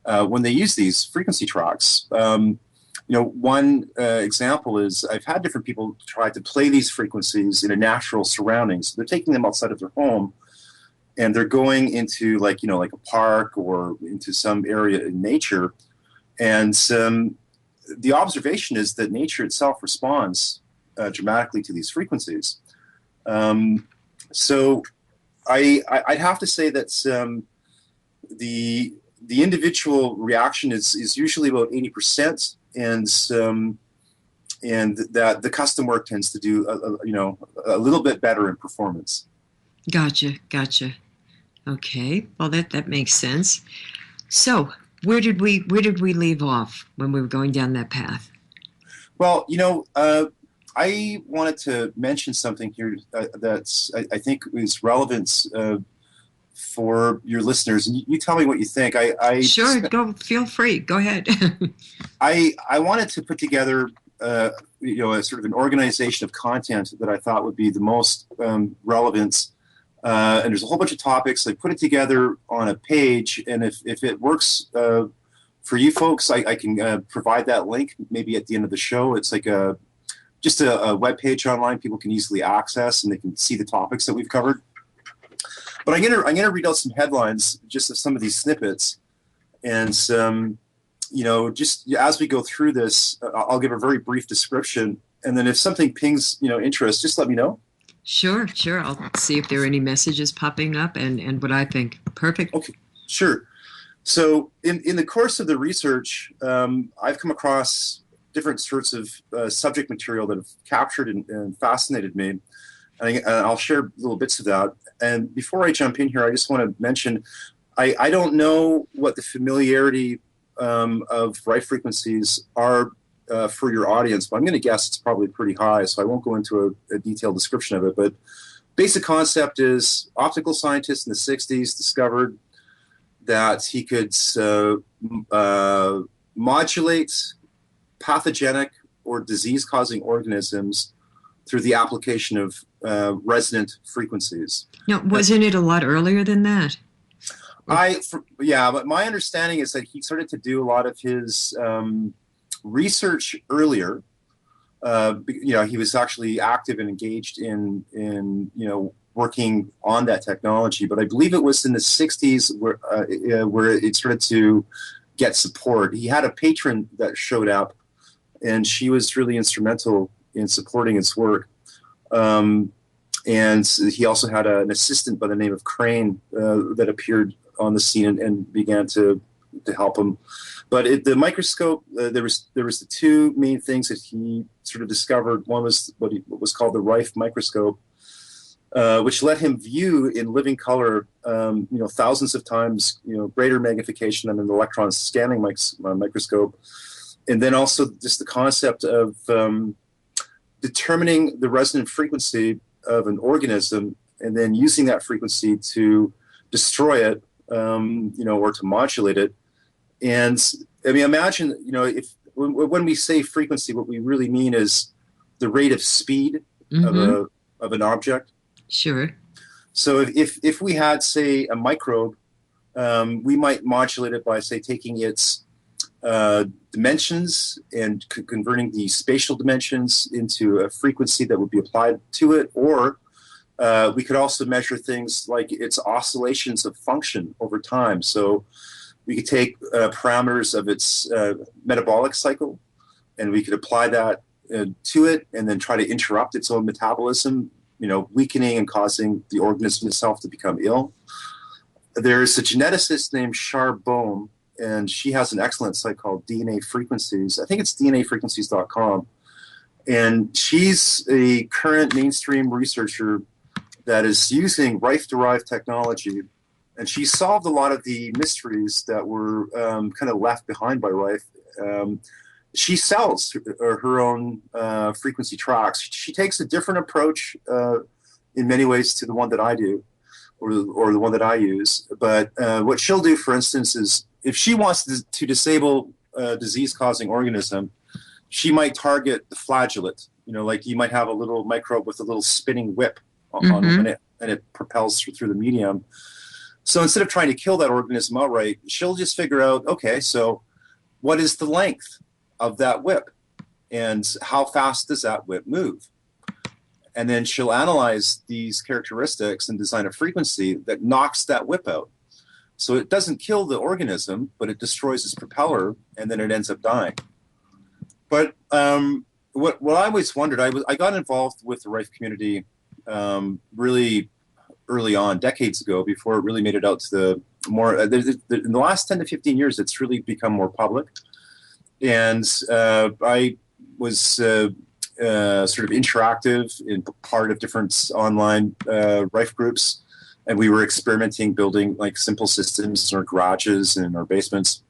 when they use these frequency tracks. One example is I've had different people try to play these frequencies in a natural surroundings. They're taking them outside of their home, and they're going into like a park or into some area in nature. And the observation is that nature itself responds dramatically to these frequencies. So I'd have to say that the individual reaction is usually about 80%, and that the custom work tends to do a little bit better in performance. Gotcha. Okay, well that makes sense. So where did we leave off when we were going down that path? Well, I wanted to mention something here that's I think is relevant for your listeners, and you tell me what you think. Sure, feel free. Go ahead. I wanted to put together a sort of an organization of content that I thought would be the most relevant. And there's a whole bunch of topics. I put it together on a page, and if it works for you folks, I can provide that link maybe at the end of the show. It's like just a web page online people can easily access, and they can see the topics that we've covered. But I'm gonna read out some headlines, just of some of these snippets, and just as we go through this, I'll give a very brief description, and then if something pings interest, just let me know. Sure. I'll see if there are any messages popping up and what I think. Perfect. Okay, sure. So in the course of the research, I've come across different sorts of subject material that have captured and fascinated me. And I'll share little bits of that. And before I jump in here, I just want to mention, I don't know what the familiarity of right frequencies are for your audience, but I'm going to guess it's probably pretty high, so I won't go into a detailed description of it. But basic concept is optical scientists in the 60s discovered that he could modulate pathogenic or disease-causing organisms through the application of resonant frequencies. No, wasn't it a lot earlier than that? But my understanding is that he started to do a lot of his research earlier. He was actually active and engaged in working on that technology. But I believe it was in the 60s where it started to get support. He had a patron that showed up, and she was really instrumental in supporting its work. And he also had an assistant by the name of Crane that appeared on the scene and began to help him. But the microscope, there was the two main things that he sort of discovered. One was what was called the Rife microscope, which let him view in living color, thousands of times, greater magnification than an electron scanning microscope. And then also just the concept of determining the resonant frequency of an organism and then using that frequency to destroy it, or to modulate it. And I mean, imagine, if when we say frequency, what we really mean is the rate of speed of an object. Sure. So if we had, say, a microbe, we might modulate it by, say, taking its dimensions and converting the spatial dimensions into a frequency that would be applied to it, or we could also measure things like its oscillations of function over time. So we could take parameters of its metabolic cycle, and we could apply that to it and then try to interrupt its own metabolism, weakening and causing the organism itself to become ill. There's a geneticist named Charbonne, and she has an excellent site called DNA Frequencies. I think it's DNAfrequencies.com. And she's a current mainstream researcher that is using Rife-derived technology. And she solved a lot of the mysteries that were kind of left behind by Rife. She sells her own frequency tracks. She takes a different approach in many ways to the one that I do. or the one that I use. But what she'll do, for instance, is if she wants to disable a disease-causing organism, she might target the flagellate. Like you might have a little microbe with a little spinning whip on it, and it propels through the medium. So instead of trying to kill that organism outright, she'll just figure out, okay, so what is the length of that whip? And how fast does that whip move? And then she'll analyze these characteristics and design a frequency that knocks that whip out. So it doesn't kill the organism, but it destroys its propeller, and then it ends up dying. But what I always wondered, I got involved with the Rife community really early on, decades ago, before it really made it out to the more. In the last 10 to 15 years, it's really become more public. And I was sort of interactive in part of different online Rife groups, and we were experimenting, building like simple systems in our garages and in our basements.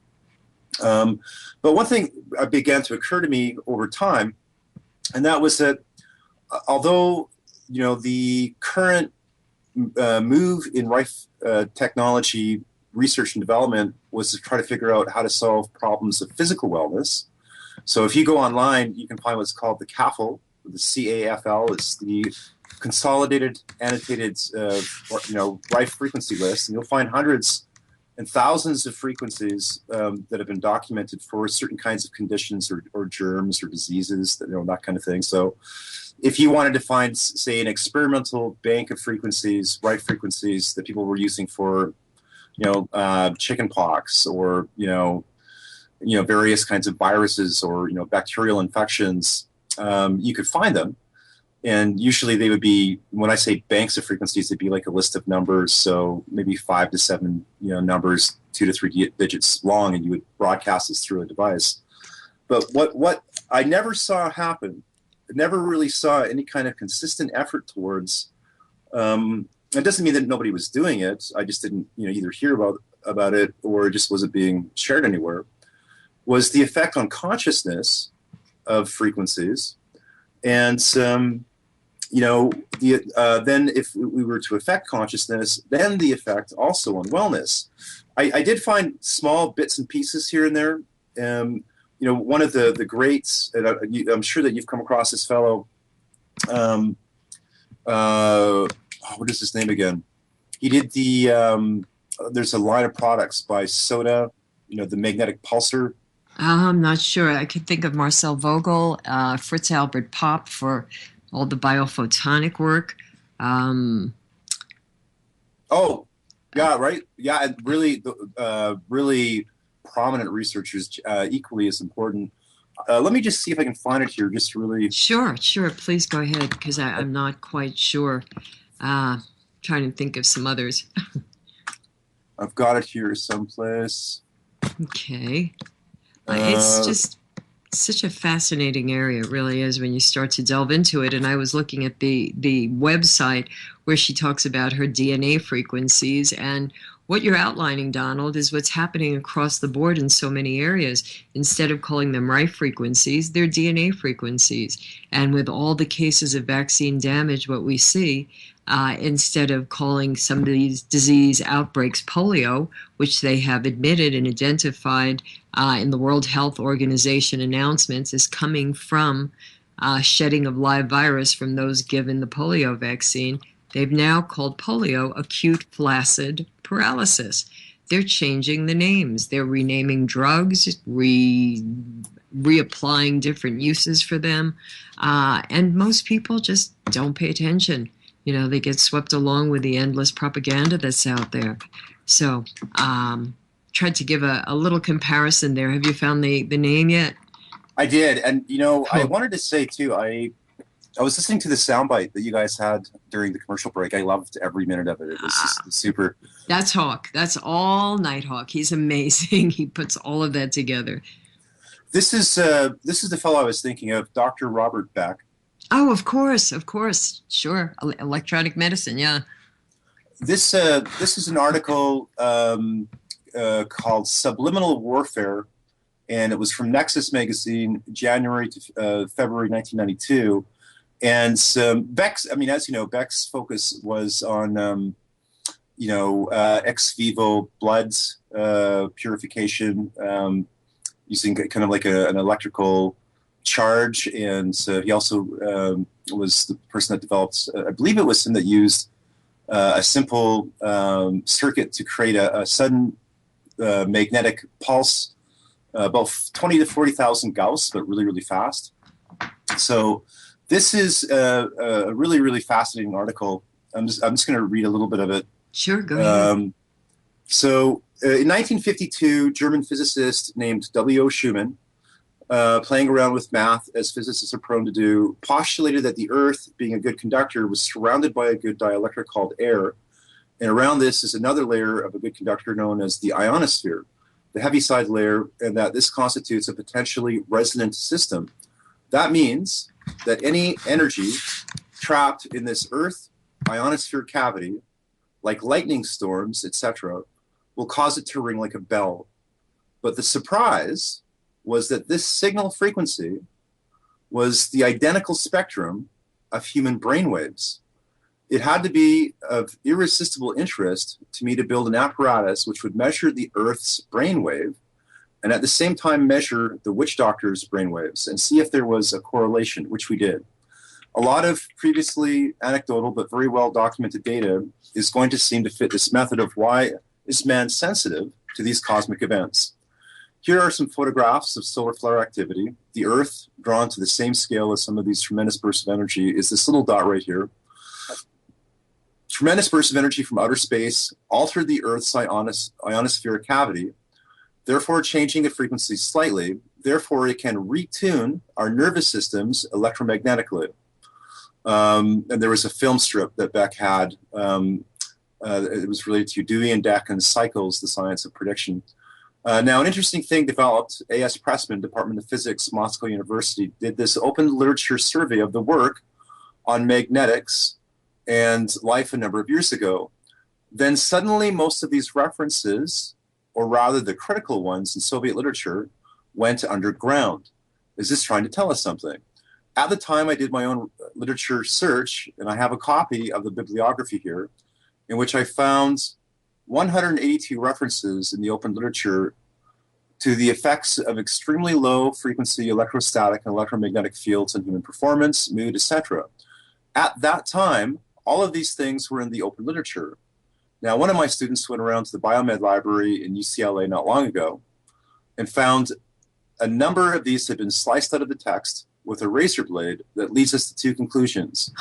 But one thing began to occur to me over time, and that was that although the current move in Rife technology research and development was to try to figure out how to solve problems of physical wellness. So if you go online, you can find what's called the CAFL. The CAFL is the Consolidated Annotated Rife Frequency List, and you'll find hundreds and thousands of frequencies that have been documented for certain kinds of conditions or germs or diseases, that kind of thing. So if you wanted to find, say, an experimental bank of frequencies, Rife frequencies that people were using for, chicken pox or, various kinds of viruses or, bacterial infections, you could find them. And usually they would be, when I say banks of frequencies, it'd be like a list of numbers. So maybe 5 to 7, numbers, 2 to 3 digits long, and you would broadcast this through a device. But what I never saw happen, never really saw any kind of consistent effort towards. It doesn't mean that nobody was doing it. I just didn't, either hear about it or it just wasn't being shared anywhere. Was the effect on consciousness of frequencies, and then if we were to affect consciousness, then the effect also on wellness. I did find small bits and pieces here and there. One of the greats, and I'm sure that you've come across this fellow. What is his name again? He did there's a line of products by Soda, the magnetic pulsar. I'm not sure. I could think of Marcel Vogel, Fritz Albert Popp for all the biophotonic work. Oh, yeah, right. Yeah, and really prominent researchers, equally as important. Let me just see if I can find it here. Just really. Sure. Please go ahead, because I'm not quite sure. Trying to think of some others. I've got it here someplace. Okay. It's just such a fascinating area, it really is, when you start to delve into it. And I was looking at the website where she talks about her DNA frequencies, and what you're outlining, Donald, is what's happening across the board in so many areas. Instead of calling them Rife frequencies, they're DNA frequencies. And with all the cases of vaccine damage, what we see, instead of calling some of these disease outbreaks polio, which they have admitted and identified in the World Health Organization announcements as coming from shedding of live virus from those given the polio vaccine, they've now called polio acute flaccid paralysis. They're changing the names. They're renaming drugs, reapplying different uses for them. And most people just don't pay attention. They get swept along with the endless propaganda that's out there. So tried to give a little comparison there. Have you found the name yet? I did. And, cool. I wanted to say, too, I was listening to the soundbite that you guys had during the commercial break. I loved every minute of it. It was just super. That's Hawk. That's all Nighthawk. He's amazing. He puts all of that together. This is the fellow I was thinking of, Dr. Robert Beck. Oh, of course. Sure. Electronic medicine, yeah. This is an article called Subliminal Warfare, and it was from Nexus Magazine, January to February 1992. And Beck's, as you know, Beck's focus was on ex vivo blood purification using kind of like an electrical charge. And he also was the person that developed, I believe it was him that used a simple circuit to create a sudden magnetic pulse, about 20 to 40,000 Gauss, but really, really fast. So this is a really, really fascinating article. I'm just going to read a little bit of it. Sure, go ahead. In 1952, German physicist named W.O. Schumann, playing around with math as physicists are prone to do, postulated that the Earth, being a good conductor, was surrounded by a good dielectric called air. And around this is another layer of a good conductor known as the ionosphere, the heaviside layer, and that this constitutes a potentially resonant system. That means that any energy trapped in this Earth ionosphere cavity, like lightning storms, etc., will cause it to ring like a bell. But the surprise was that this signal frequency was the identical spectrum of human brainwaves. It had to be of irresistible interest to me to build an apparatus which would measure the Earth's brainwave and at the same time measure the witch doctor's brainwaves and see if there was a correlation, which we did. A lot of previously anecdotal but very well documented data is going to seem to fit this method of why is man sensitive to these cosmic events. Here are some photographs of solar flare activity. The Earth, drawn to the same scale as some of these tremendous bursts of energy, is this little dot right here. Tremendous bursts of energy from outer space altered the Earth's ionosphere cavity, therefore changing the frequency slightly. Therefore, it can retune our nervous systems electromagnetically. And there was a film strip that Beck had. It was related to Dewey and Dakin's cycles, the science of prediction. Now, an interesting thing developed. A.S. Pressman, Department of Physics, Moscow University, did this open literature survey of the work on magnetics and life a number of years ago. Then suddenly most of these references, or rather the critical ones in Soviet literature, went underground. Is this trying to tell us something? At the time, I did my own literature search, and I have a copy of the bibliography here, in which I found 182 references in the open literature to the effects of extremely low frequency electrostatic and electromagnetic fields on human performance, mood, etc. At that time, all of these things were in the open literature. Now, one of my students went around to the biomed library in UCLA not long ago and found a number of these had been sliced out of the text with a razor blade that leads us to two conclusions.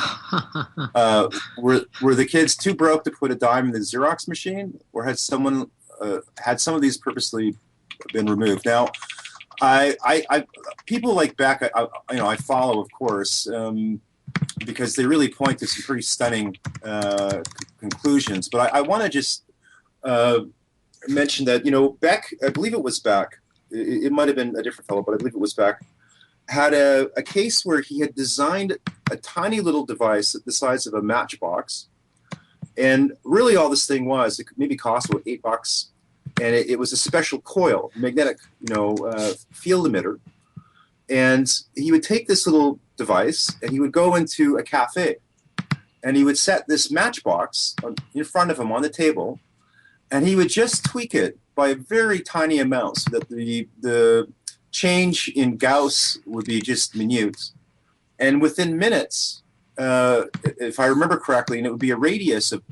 Were the kids too broke to put a dime in the Xerox machine, or had someone had some of these purposely been removed? Now, I people like Beck, I follow, of course, because they really point to some pretty stunning conclusions. But I want to just mention that Beck, I believe it was Beck. It might have been a different fellow, but I believe it was Beck, had a case where he had designed a tiny little device the size of a matchbox. And really all this thing was, it could maybe cost about $8. And it was a special coil, magnetic, field emitter. And he would take this little device and he would go into a cafe and he would set this matchbox in front of him on the table, and he would just tweak it by a very tiny amount so that the change in Gauss would be just minute. And within minutes, if I remember correctly, and it would be a radius of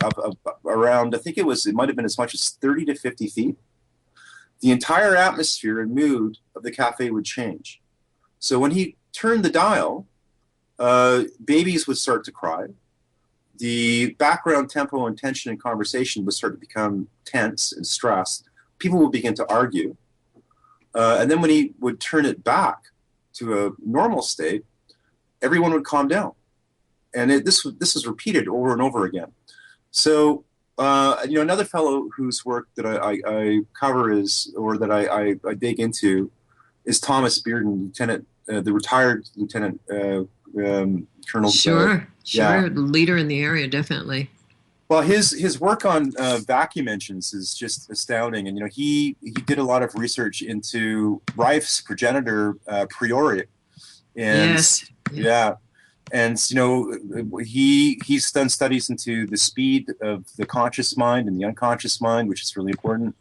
around, I think it might have been as much as 30 to 50 feet, the entire atmosphere and mood of the cafe would change. So when he turned the dial, babies would start to cry. The background tempo and tension in conversation would start to become tense and stressed. People would begin to argue. And then when he would turn it back to a normal state, everyone would calm down. And this was repeated over and over again. So, another fellow whose work that I cover that I dig into is Thomas Bearden, the retired Lieutenant Colonel. Sure. The leader in the area, definitely. Well, his work on vacuum engines is just astounding, and he did a lot of research into Rife's progenitor Priori, and yes. yeah, And he's done studies into the speed of the conscious mind and the unconscious mind, which is really important.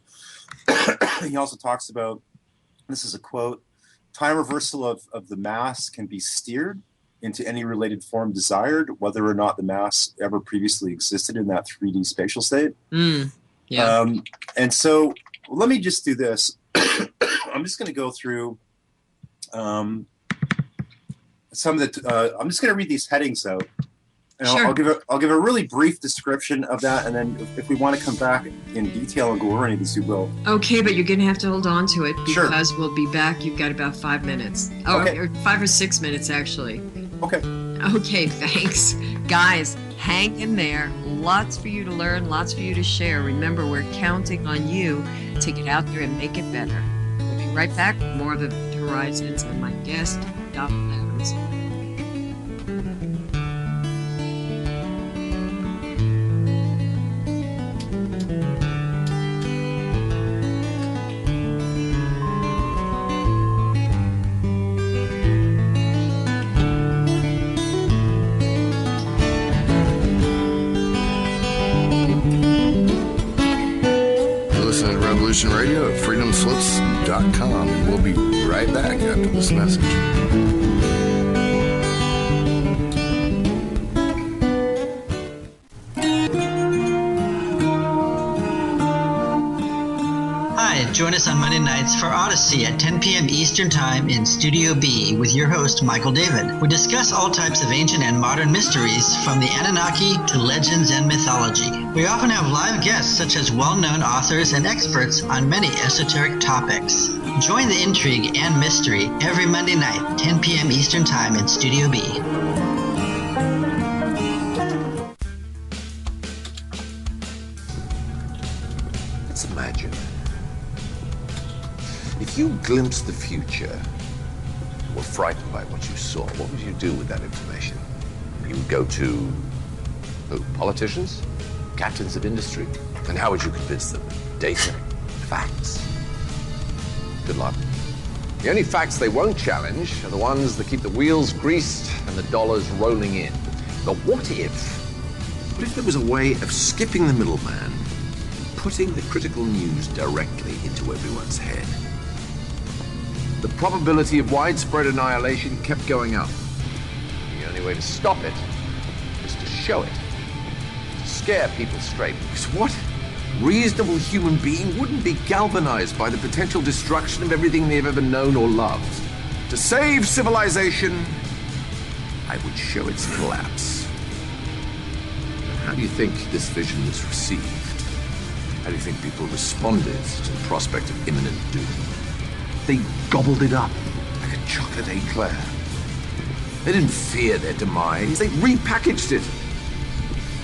He also talks about, this is a quote, time reversal of the mass can be steered into any related form desired, whether or not the mass ever previously existed in that 3D spatial state. Yeah. And so let me just do this. I'm just going to go through some of the. I'm just going to read these headings out, and Sure. I'll give a really brief description of that, and then if we want to come back in detail and go over any of these, we will. Okay, but you're going to have to hold on to it because Sure. we'll be back. You've got about 5 minutes. Oh, Okay. or 5 or 6 minutes, actually. Okay. Okay, thanks. Guys, hang in there. Lots for you to learn, lots for you to share. Remember, we're counting on you to get out there and make it better. We'll be right back with more of Event Horizons and my guest, Dr. Evans. Listen to Revolution Radio at freedomslips.com. And we'll be right back after this message. Hi, join us on Monday nights for Odyssey at 10 p.m. Eastern Time in Studio B with your host, Michael David. We discuss all types of ancient and modern mysteries, from the Anunnaki to legends and mythology. We often have live guests such as well-known authors and experts on many esoteric topics. Join the intrigue and mystery every Monday night, 10 p.m. Eastern Time in Studio B. Let's imagine. If you glimpsed the future, were frightened by what you saw, what would you do with that information? You would go to who? Politicians? Captains of industry? And how would you convince them? Data? Facts? Good luck. The only facts they won't challenge are the ones that keep the wheels greased and the dollars rolling in. But what if there was a way of skipping the middleman, putting the critical news directly into everyone's head? The probability of widespread annihilation kept going up. The only way to stop it is to show it. To scare people straight. Because what reasonable human being wouldn't be galvanized by the potential destruction of everything they've ever known or loved? To save civilization, I would show its collapse. And how do you think this vision was received? How do you think people responded to the prospect of imminent doom? They gobbled it up like a chocolate eclair. They didn't fear their demise. They repackaged it.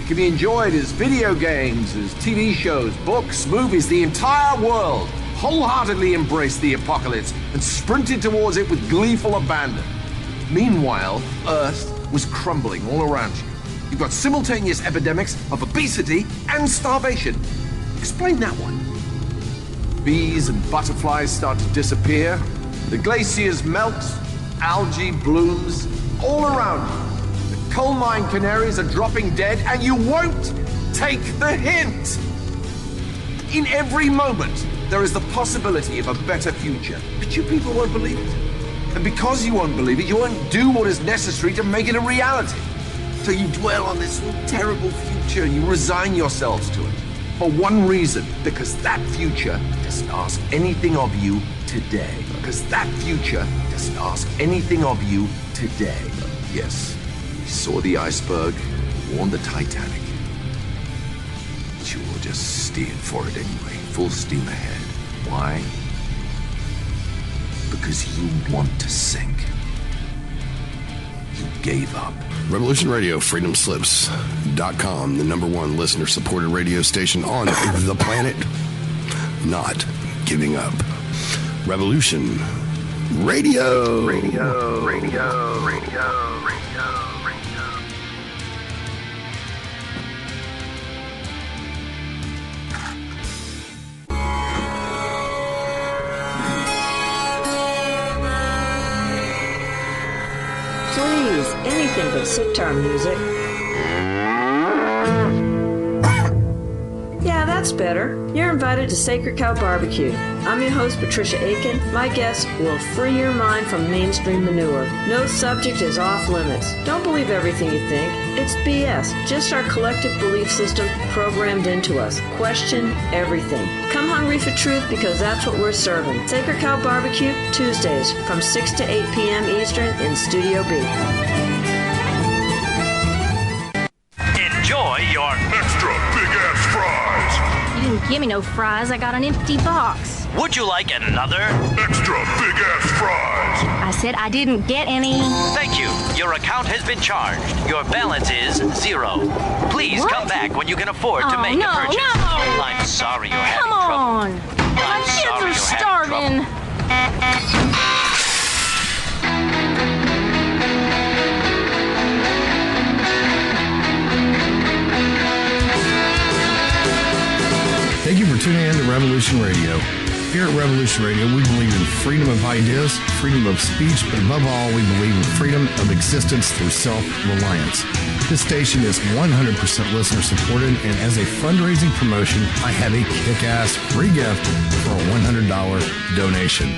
It can be enjoyed as video games, as TV shows, books, movies. The entire world wholeheartedly embraced the apocalypse and sprinted towards it with gleeful abandon. Meanwhile, Earth was crumbling all around you. You've got simultaneous epidemics of obesity and starvation. Explain that one. Bees and butterflies start to disappear. The glaciers melt. Algae blooms all around you. The coal mine canaries are dropping dead, and you won't take the hint. In every moment, there is the possibility of a better future, but you people won't believe it. And because you won't believe it, you won't do what is necessary to make it a reality. So you dwell on this terrible future, and you resign yourselves to it. For one reason, because that future doesn't ask anything of you today. Because that future doesn't ask anything of you today. Yes, we saw the iceberg, warned the Titanic. But you all just steered for it anyway, full steam ahead. Why? Because you want to sink. You gave up. Revolution Radio, freedomslips.com, the #1 listener-supported radio station on the planet. Not giving up. Revolution Radio. Radio. please, anything but sitar music. Yeah, that's better. You're invited to Sacred Cow Barbecue. I'm your host, Patricia Aiken. My guests will free your mind from mainstream manure. No subject is off limits. Don't believe everything you think. It's BS. Just our collective belief system programmed into us. Question everything. Come hungry for truth because that's what we're serving. Sacred Cow Barbecue, Tuesdays from 6 to 8 p.m. Eastern in Studio B. Enjoy your extra big-ass fries. You didn't give me no fries. I got an empty box. Would you like another extra big-ass fries? I said I didn't get any. Thank you. Your account has been charged. Your balance is 0. Please come back when you can afford to make a purchase. No. I'm sorry you're having Come trouble. on. My kids are starving. Thank you for tuning in to Revolution Radio. Here at Revolution Radio, we believe in freedom of ideas, freedom of speech, but above all, we believe in freedom of existence through self-reliance. This station is 100% listener-supported, and as a fundraising promotion, I have a kick-ass free gift for a $100 donation.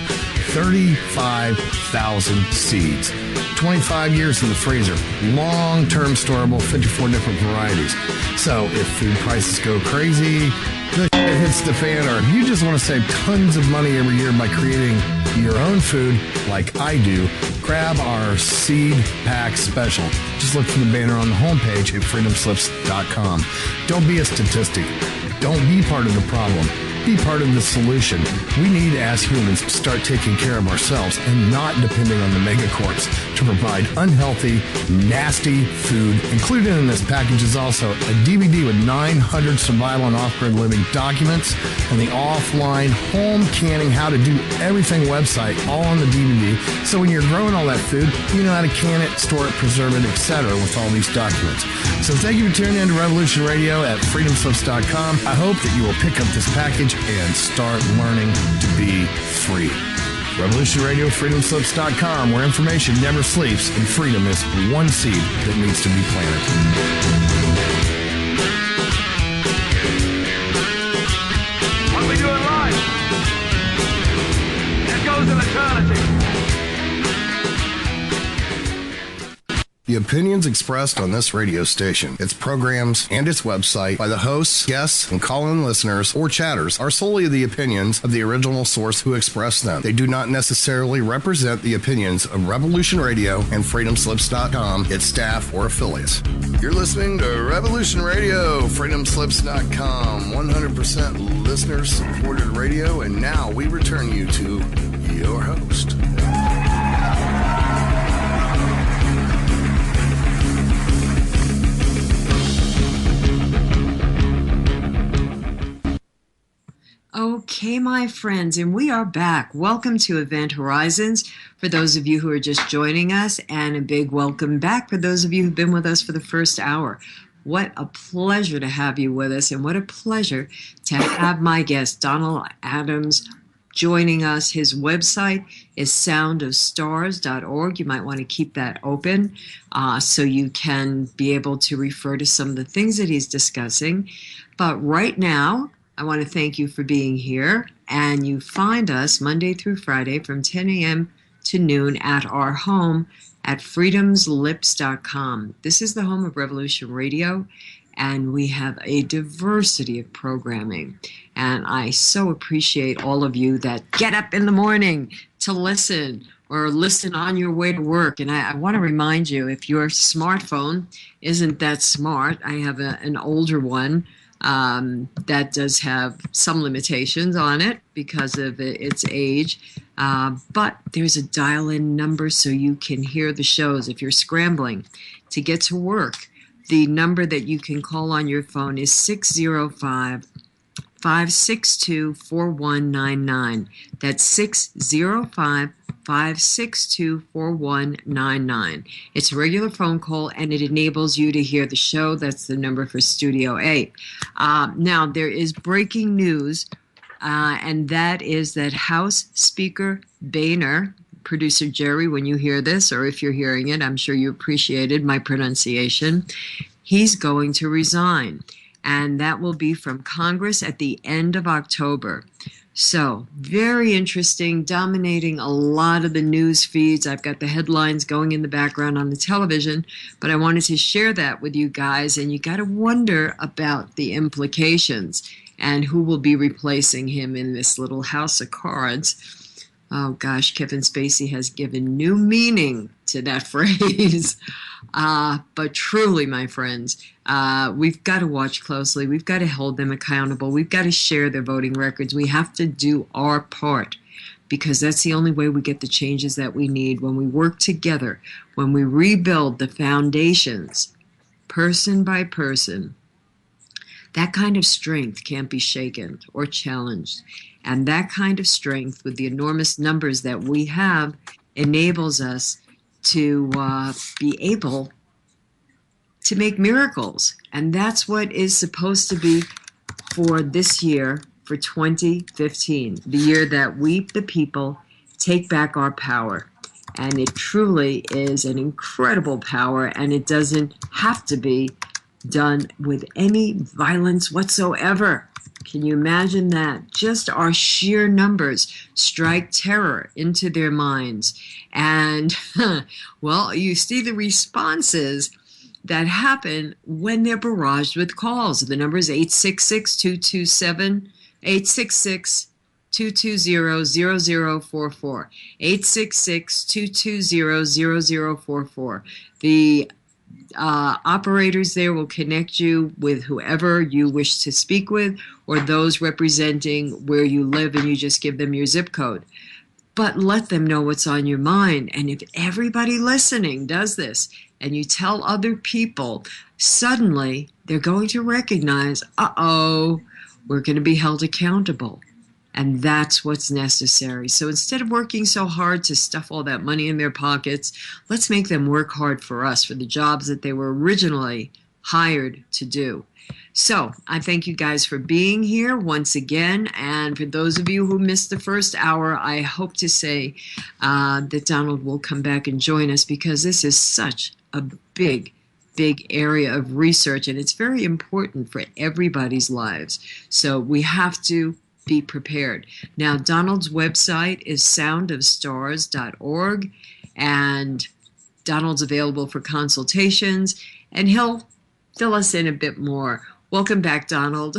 35,000 seeds. 25 years in the freezer. Long-term storable, 54 different varieties. So if food prices go crazy, the shit hits the fan, or if you just want to save tons of money every year by creating your own food like I do, grab our seed pack special. Just look for the banner on the homepage at freedomslips.com. Don't be a statistic. Don't be part of the problem. Be part of the solution. We need, as humans, to start taking care of ourselves and not depending on the megacorps to provide unhealthy, nasty food. Included in this package is also a DVD with 900 survival and off-grid living documents and the offline home canning how to do everything website all on the DVD. So when you're growing all that food, you know how to can it, store it, preserve it, etc. with all these documents. So thank you for tuning in to Revolution Radio at freedomslips.com. I hope that you will pick up this package and start learning to be free. Revolution Radio, freedomslips.com, where information never sleeps and freedom is one seed that needs to be planted. What we do in life, it goes in eternity. The opinions expressed on this radio station, its programs, and its website by the hosts, guests, and call-in listeners or chatters are solely the opinions of the original source who expressed them. They do not necessarily represent the opinions of Revolution Radio and freedomslips.com, its staff, or affiliates. You're listening to Revolution Radio, freedomslips.com, 100% listener-supported radio, and now we return you to your host. Okay, my friends, and we are back. Welcome to Event Horizons for those of you who are just joining us, and a big welcome back for those of you who've been with us for the first hour. What a pleasure to have you with us, and what a pleasure to have my guest, Donald Adams, joining us. His website is soundofstars.org. You might want to keep that open so you can be able to refer to some of the things that he's discussing. But right now, I want to thank you for being here, and you find us Monday through Friday from 10 a.m. to noon at our home at freedomslips.com. This is the home of Revolution Radio, and we have a diversity of programming. And I so appreciate all of you that get up in the morning to listen or listen on your way to work. And I want to remind you, if your smartphone isn't that smart, I have an older one that does have some limitations on it because of its age. But there's a dial-in number so you can hear the shows. If you're scrambling to get to work, the number that you can call on your phone is 605-562-4199. That's 605-562-4199. It's a regular phone call, and it enables you to hear the show. That's the number for Studio A. Now, there is breaking news, and that is that House Speaker Boehner, producer Jerry, when you hear this, or if you're hearing it, I'm sure you appreciated my pronunciation. He's going to resign, and that will be from Congress at the end of October. So, very interesting, dominating a lot of the news feeds. I've got the headlines going in the background on the television, but I wanted to share that with you guys, and you got to wonder about the implications and who will be replacing him in this little house of cards. Oh gosh, Kevin Spacey has given new meaning to that phrase. But truly, my friends, we've got to watch closely. We've got to hold them accountable. We've got to share their voting records. We have to do our part, because that's the only way we get the changes that we need. When we work together, when we rebuild the foundations, person by person, that kind of strength can't be shaken or challenged. And that kind of strength, with the enormous numbers that we have, enables us to be able to make miracles. And that's what is supposed to be for this year, for 2015, the year that we, the people, take back our power. And it truly is an incredible power, and it doesn't have to be done with any violence whatsoever. Can you imagine that? Just our sheer numbers strike terror into their minds. And, well, you see the responses that happen when they're barraged with calls. The number is 866-227, 866-220-0044, 866-220-0044. The operators there will connect you with whoever you wish to speak with, or those representing where you live, and you just give them your zip code. But let them know what's on your mind. And if everybody listening does this, and you tell other people, suddenly they're going to recognize, we're going to be held accountable. And that's what's necessary. So instead of working so hard to stuff all that money in their pockets, let's make them work hard for us, for the jobs that they were originally hired to do. So I thank you guys for being here once again. And for those of you who missed the first hour, I hope to say that Donald will come back and join us, because this is such a big area of research, and it's very important for everybody's lives. So we have to be prepared. Now, Donald's website is soundofstars.org, and Donald's available for consultations, and he'll fill us in a bit more. Welcome back, Donald.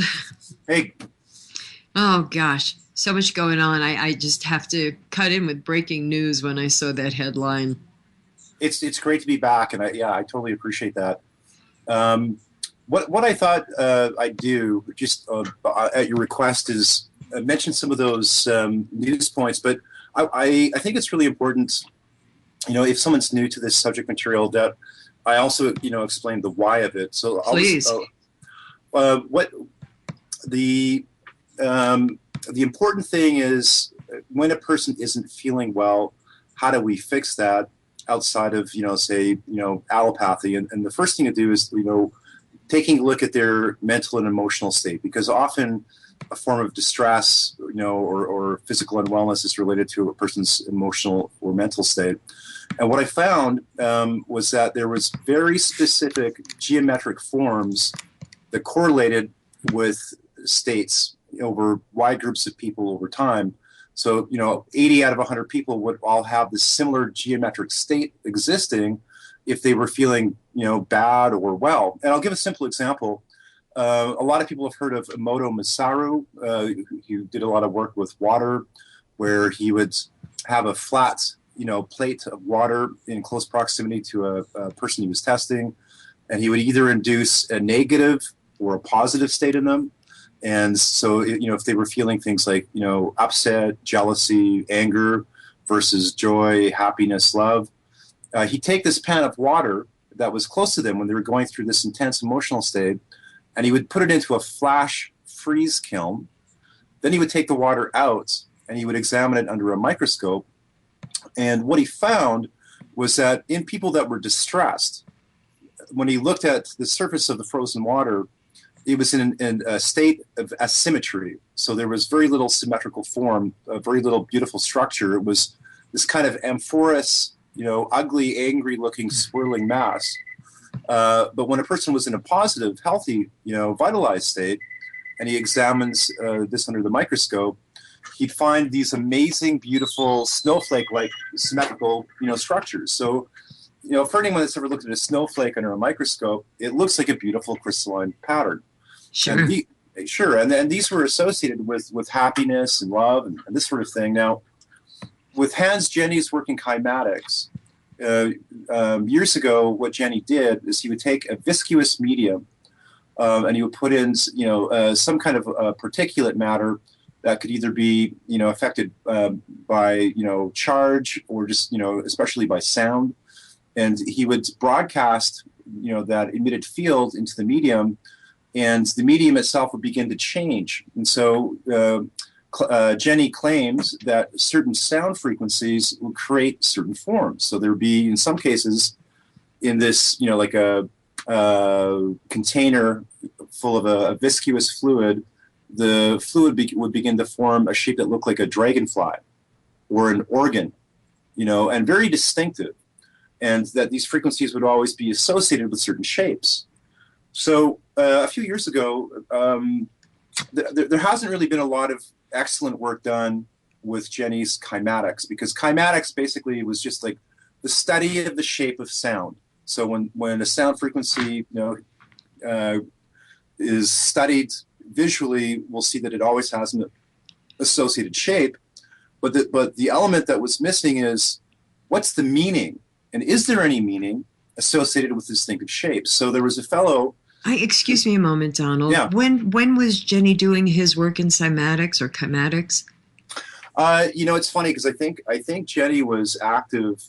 Hey. Oh, gosh, so much going on. I just have to cut in with breaking news when I saw that headline. It's great to be back, and I totally appreciate that. What I thought I'd do, just at your request, is mention some of those news points. But I think it's really important, if someone's new to this subject material, that I also explain the why of it. So please. What the important thing is, when a person isn't feeling well, how do we fix that outside of allopathy? And the first thing to do is taking a look at their mental and emotional state, because often a form of distress, or physical unwellness is related to a person's emotional or mental state. And what I found was that there was very specific geometric forms that correlated with states over wide groups of people over time. So, 80 out of 100 people would all have this similar geometric state existing if they were feeling, bad or well. And I'll give a simple example. A lot of people have heard of Emoto Masaru, who did a lot of work with water, where he would have a flat, plate of water in close proximity to a person he was testing, and he would either induce a negative or a positive state in them. And so, if they were feeling things like, upset, jealousy, anger versus joy, happiness, love, he'd take this pan of water that was close to them when they were going through this intense emotional state, and he would put it into a flash freeze kiln. Then he would take the water out, and he would examine it under a microscope. And what he found was that in people that were distressed, when he looked at the surface of the frozen water, it was in a state of asymmetry. So there was very little symmetrical form, very little beautiful structure. It was this kind of amorphous, ugly, angry-looking, swirling mass. But when a person was in a positive, healthy, vitalized state, and he examines this under the microscope, he'd find these amazing, beautiful, snowflake-like symmetrical, structures. So, for anyone that's ever looked at a snowflake under a microscope, it looks like a beautiful crystalline pattern. Sure. And then these were associated with happiness and love and this sort of thing. Now, with Hans Jenny's work in cymatics, years ago, what Jenny did is he would take a viscous medium and he would put in, some kind of particulate matter that could either be, affected by, charge or just, especially by sound. And he would broadcast, that emitted field into the medium, and the medium itself would begin to change. And so Jenny claims that certain sound frequencies will create certain forms. So there would be, in some cases, in this, like a container full of a viscous fluid, the fluid would begin to form a shape that looked like a dragonfly or an organ, and very distinctive. And that these frequencies would always be associated with certain shapes. So a few years ago, there hasn't really been a lot of excellent work done with Jenny's cymatics, because cymatics basically was just like the study of the shape of sound. So when a sound frequency is studied visually, we'll see that it always has an associated shape. But the element that was missing is, what's the meaning? And is there any meaning associated with distinctive shapes? So there was a fellow. Excuse me a moment, Donald. Yeah. When was Jenny doing his work in cymatics or chymatics? It's funny because I think Jenny was active,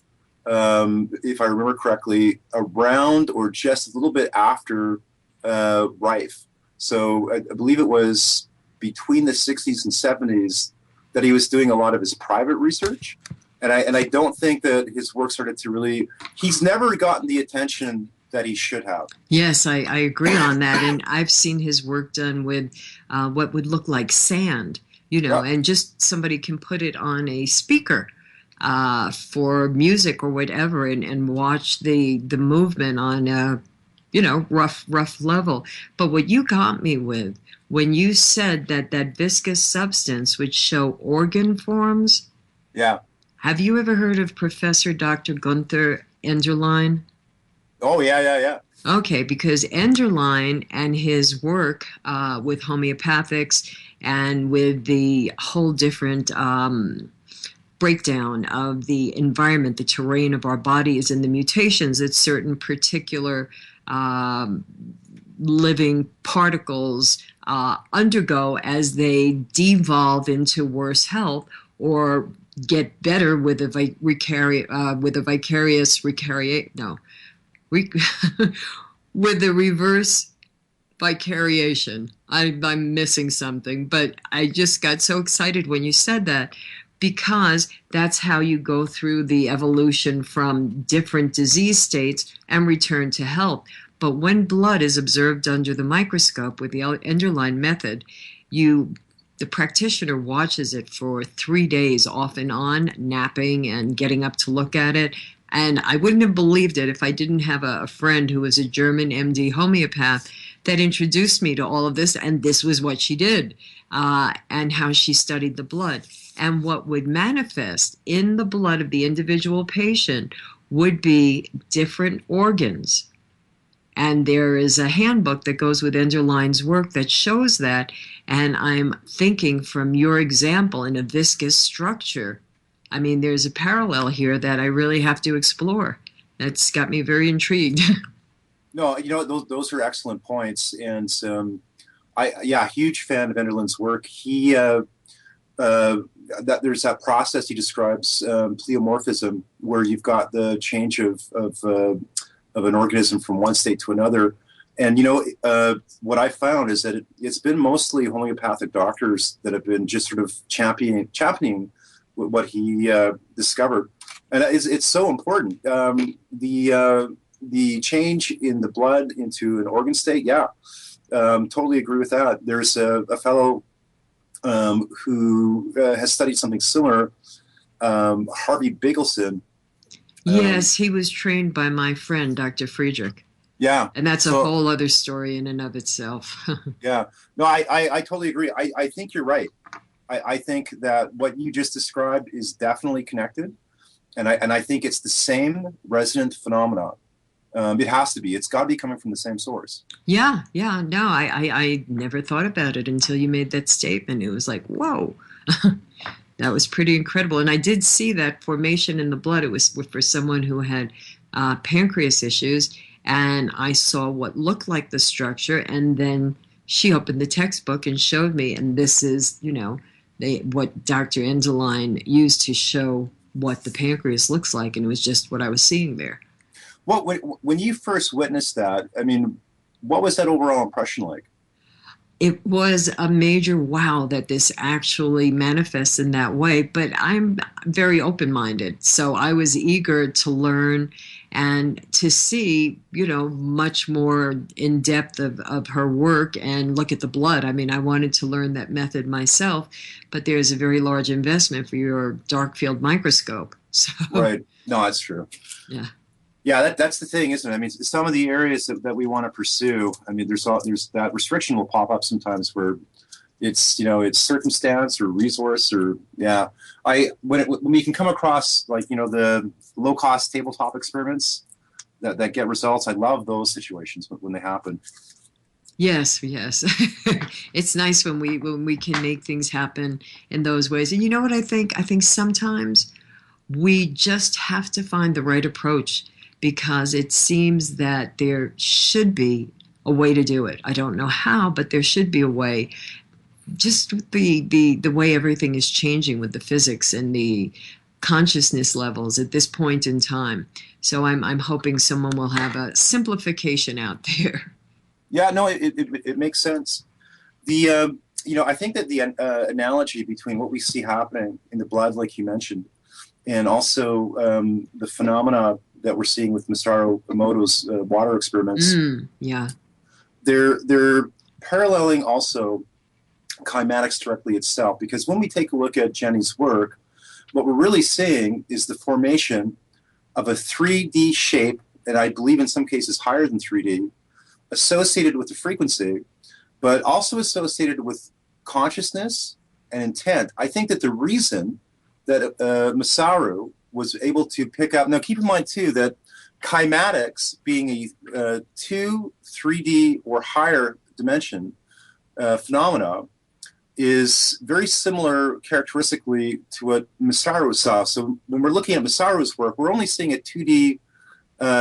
if I remember correctly, around or just a little bit after Rife. So I believe it was between the 60s and 70s that he was doing a lot of his private research. And I don't think that his work started to really, he's never gotten the attention that he should have. Yes, I agree on that. And I've seen his work done with what would look like sand, and just somebody can put it on a speaker for music or whatever and watch the movement on a, rough level. But what you got me with, when you said that viscous substance would show organ forms. Yeah. Have you ever heard of Professor Dr. Gunther Enderlein? Oh, yeah. Okay, because Enderlein and his work with homeopathics and with the whole different breakdown of the environment, the terrain of our bodies and the mutations that certain particular living particles undergo as they devolve into worse health or get better with a with the reverse vicariation. I'm missing something, but I just got so excited when you said that, because that's how you go through the evolution from different disease states and return to health. But when blood is observed under the microscope with the Enderlein method, the practitioner watches it for 3 days off and on, napping and getting up to look at it. And I wouldn't have believed it if I didn't have a friend who was a German MD homeopath that introduced me to all of this. And this was what she did, and how she studied the blood. And what would manifest in the blood of the individual patient would be different organs. And there is a handbook that goes with Enderlein's work that shows that. And I'm thinking from your example in a viscous structure, I mean, there's a parallel here that I really have to explore. That's got me very intrigued. No, those are excellent points. And huge fan of Enderlein's work. He there's that process he describes, pleomorphism, where you've got the change of an organism from one state to another. And, what I found is that it's been mostly homeopathic doctors that have been just sort of championing what he discovered. And it's so important. The change in the blood into an organ state, totally agree with that. There's a fellow who has studied something similar Harvey Bigelsen. Yes, he was trained by my friend, Dr. Friedrich. Yeah. And that's a whole other story in and of itself. Yeah. No, I totally agree. I think you're right. I think that what you just described is definitely connected. And I think it's the same resonant phenomenon. It has to be. It's got to be coming from the same source. Yeah. No, I never thought about it until you made that statement. It was like, whoa. That was pretty incredible. And I did see that formation in the blood. It was for someone who had pancreas issues. And I saw what looked like the structure. And then she opened the textbook and showed me. And this is, what Dr. Endeline used to show what the pancreas looks like. And it was just what I was seeing there. Well, when you first witnessed that, I mean, what was that overall impression like? It was a major wow that this actually manifests in that way, but I'm very open-minded. So I was eager to learn and to see, much more in depth of her work and look at the blood. I mean, I wanted to learn that method myself, but there's a very large investment for your dark field microscope. So. Right. No, that's true. Yeah. Yeah, that's the thing, isn't it? I mean, some of the areas that we want to pursue, I mean, there's that restriction will pop up sometimes where it's, it's circumstance or resource or, yeah. When we can come across, like, the low-cost tabletop experiments that get results, I love those situations when they happen. Yes. It's nice when we can make things happen in those ways. And you know what I think? I think sometimes we just have to find the right approach, because it seems that there should be a way to do it. I don't know how, but there should be a way. Just the way everything is changing with the physics and the consciousness levels at this point in time. So I'm hoping someone will have a simplification out there. Yeah, no, it makes sense. I think that the analogy between what we see happening in the blood, like you mentioned, and also the phenomena that we're seeing with Masaru Emoto's water experiments. Yeah. They're paralleling also cymatics directly itself, because when we take a look at Jenny's work, what we're really seeing is the formation of a 3D shape, and I believe in some cases higher than 3D, associated with the frequency, but also associated with consciousness and intent. I think that the reason that Masaru was able to pick up. Now, keep in mind, too, that cymatics, being a 2, 3D or higher dimension phenomena, is very similar characteristically to what Masaru saw. So when we're looking at Masaru's work, we're only seeing a 2D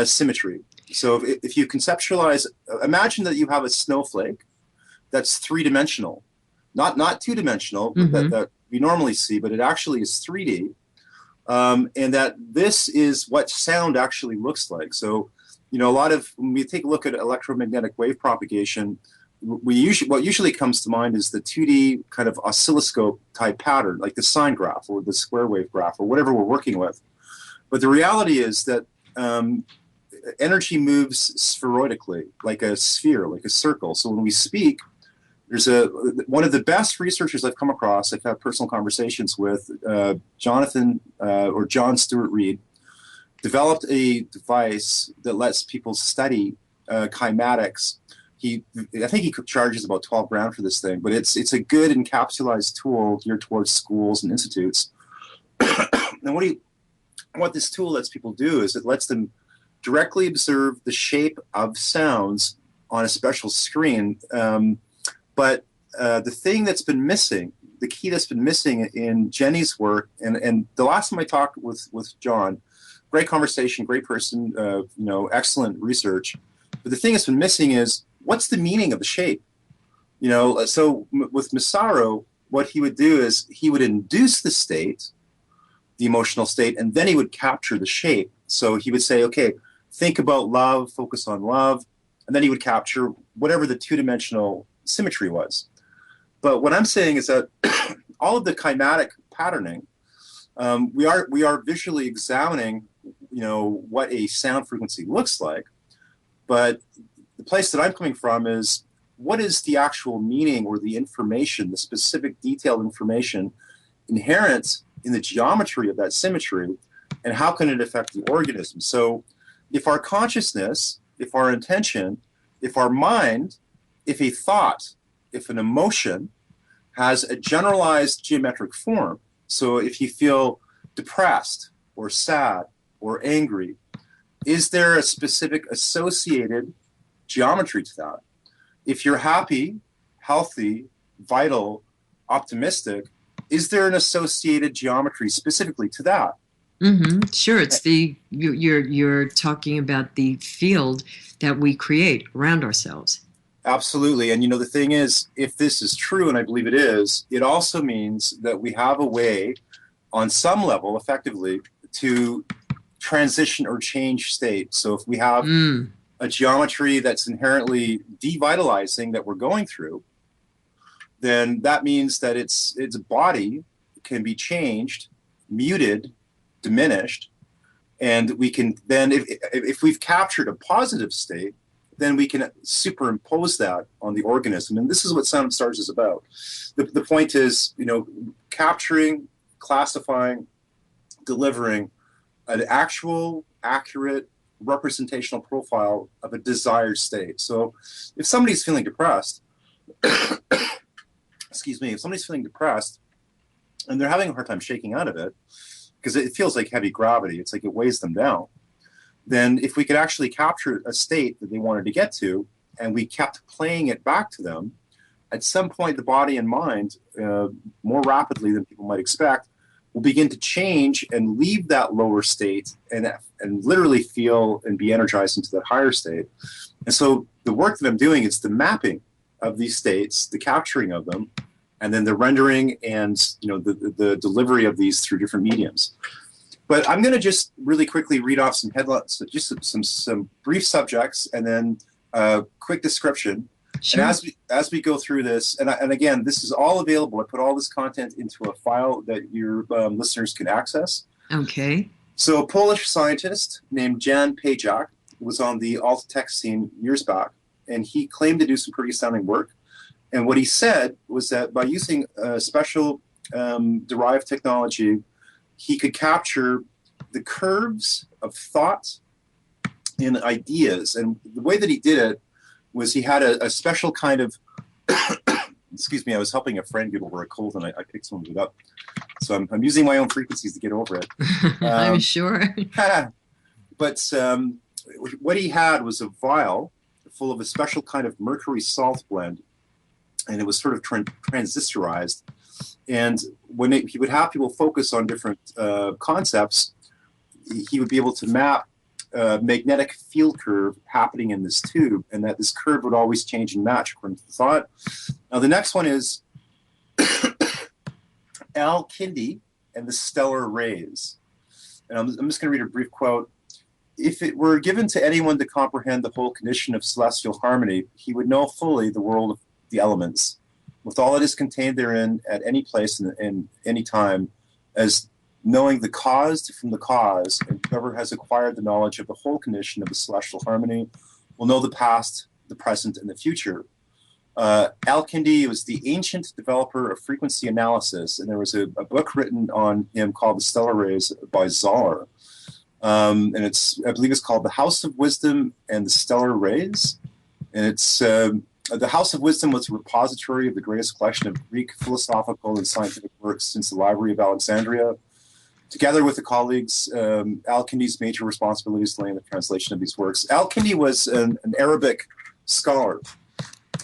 symmetry. So if you conceptualize, imagine that you have a snowflake that's 3-dimensional, not 2-dimensional, that we normally see, but it actually is 3D. And that this is what sound actually looks like. So, when we take a look at electromagnetic wave propagation, what usually comes to mind is the 2D kind of oscilloscope type pattern, like the sine graph or the square wave graph or whatever we're working with. But the reality is that energy moves spheroidically, like a sphere, like a circle. So when we speak, there's one of the best researchers I've come across, I've had personal conversations with, John Stewart Reed, developed a device that lets people study cymatics. I think he charges about $12,000 for this thing, but it's a good encapsulated tool geared towards schools and institutes. And what this tool lets people do is it lets them directly observe the shape of sounds on a special screen. But the thing that's been missing, the key that's been missing in Jenny's work, and the last time I talked with John, great conversation, great person, excellent research. But the thing that's been missing is, what's the meaning of the shape? So with Masaru, what he would do is he would induce the state, the emotional state, and then he would capture the shape. So he would say, okay, think about love, focus on love, and then he would capture whatever the 2-dimensional symmetry was. But what I'm saying is that all of the cymatic patterning, we are visually examining, what a sound frequency looks like. But the place that I'm coming from is, what is the actual meaning or the information, the specific detailed information inherent in the geometry of that symmetry, and how can it affect the organism? So if our consciousness, if our intention, if our mind, if a thought, if an emotion has a generalized geometric form, so if you feel depressed or sad or angry, is there a specific associated geometry to that? If you're happy, healthy, vital, optimistic, is there an associated geometry specifically to that? Mm-hmm. Sure, it's you're talking about the field that we create around ourselves. Absolutely. And the thing is, if this is true, and I believe it is, it also means that we have a way, on some level, effectively, to transition or change state. So if we have a geometry that's inherently devitalizing that we're going through, then that means that its body can be changed, muted, diminished, and we can then, if we've captured a positive state, then we can superimpose that on the organism. And this is what Sound of Stars is about. The point is, capturing, classifying, delivering an actual, accurate, representational profile of a desired state. So if somebody's feeling depressed, if somebody's feeling depressed and they're having a hard time shaking out of it, because it feels like heavy gravity, it's like it weighs them down, then if we could actually capture a state that they wanted to get to and we kept playing it back to them, at some point the body and mind, more rapidly than people might expect, will begin to change and leave that lower state and literally feel and be energized into that higher state. And so the work that I'm doing is the mapping of these states, the capturing of them, and then the rendering and the delivery of these through different mediums. But I'm going to just really quickly read off some headlines, just some brief subjects, and then a quick description. Sure. And as we go through this, and again, this is all available. I put all this content into a file that your listeners can access. Okay. So a Polish scientist named Jan Pajak was on the alt tech scene years back, and he claimed to do some pretty astounding work. And what he said was that by using a special derived technology, he could capture the curves of thought and ideas. And the way that he did it was he had a special kind of, excuse me, I was helping a friend get over a cold and I picked some of it up. So I'm using my own frequencies to get over it. I'm sure. But what he had was a vial full of a special kind of mercury salt blend, and it was sort of transistorized. And when he would have people focus on different concepts, he would be able to map a magnetic field curve happening in this tube, and that this curve would always change and match according to the thought. Now, the next one is Al Kindi and the stellar rays. And I'm just going to read a brief quote. If it were given to anyone to comprehend the whole condition of celestial harmony, he would know fully the world of the elements, with all that is contained therein at any place and any time, as knowing the cause from the cause, and whoever has acquired the knowledge of the whole condition of the celestial harmony will know the past, the present, and the future. Al Kindi was the ancient developer of frequency analysis, and there was a book written on him called The Stellar Rays by Zoller. And I believe it's called The House of Wisdom and the Stellar Rays. And it's The House of Wisdom was a repository of the greatest collection of Greek philosophical and scientific works since the Library of Alexandria. Together with the colleagues, Al Kindi's major responsibilities lay in the translation of these works. Al Kindi was an Arabic scholar.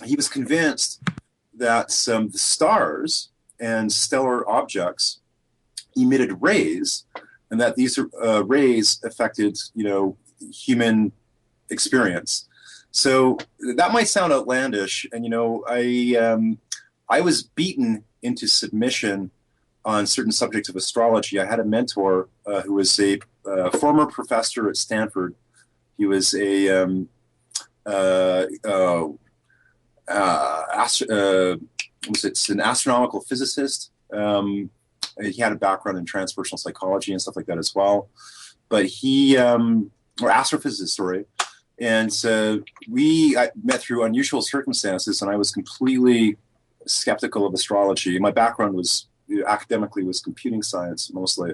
He was convinced that the stars and stellar objects emitted rays, and that these rays affected, human experience. So that might sound outlandish, and I was beaten into submission on certain subjects of astrology. I had a mentor who was a former professor at Stanford. He was an astronomical physicist. He had a background in transpersonal psychology and stuff like that as well. But or astrophysicist, sorry. And so I met through unusual circumstances, and I was completely skeptical of astrology. My background was academically was computing science mostly.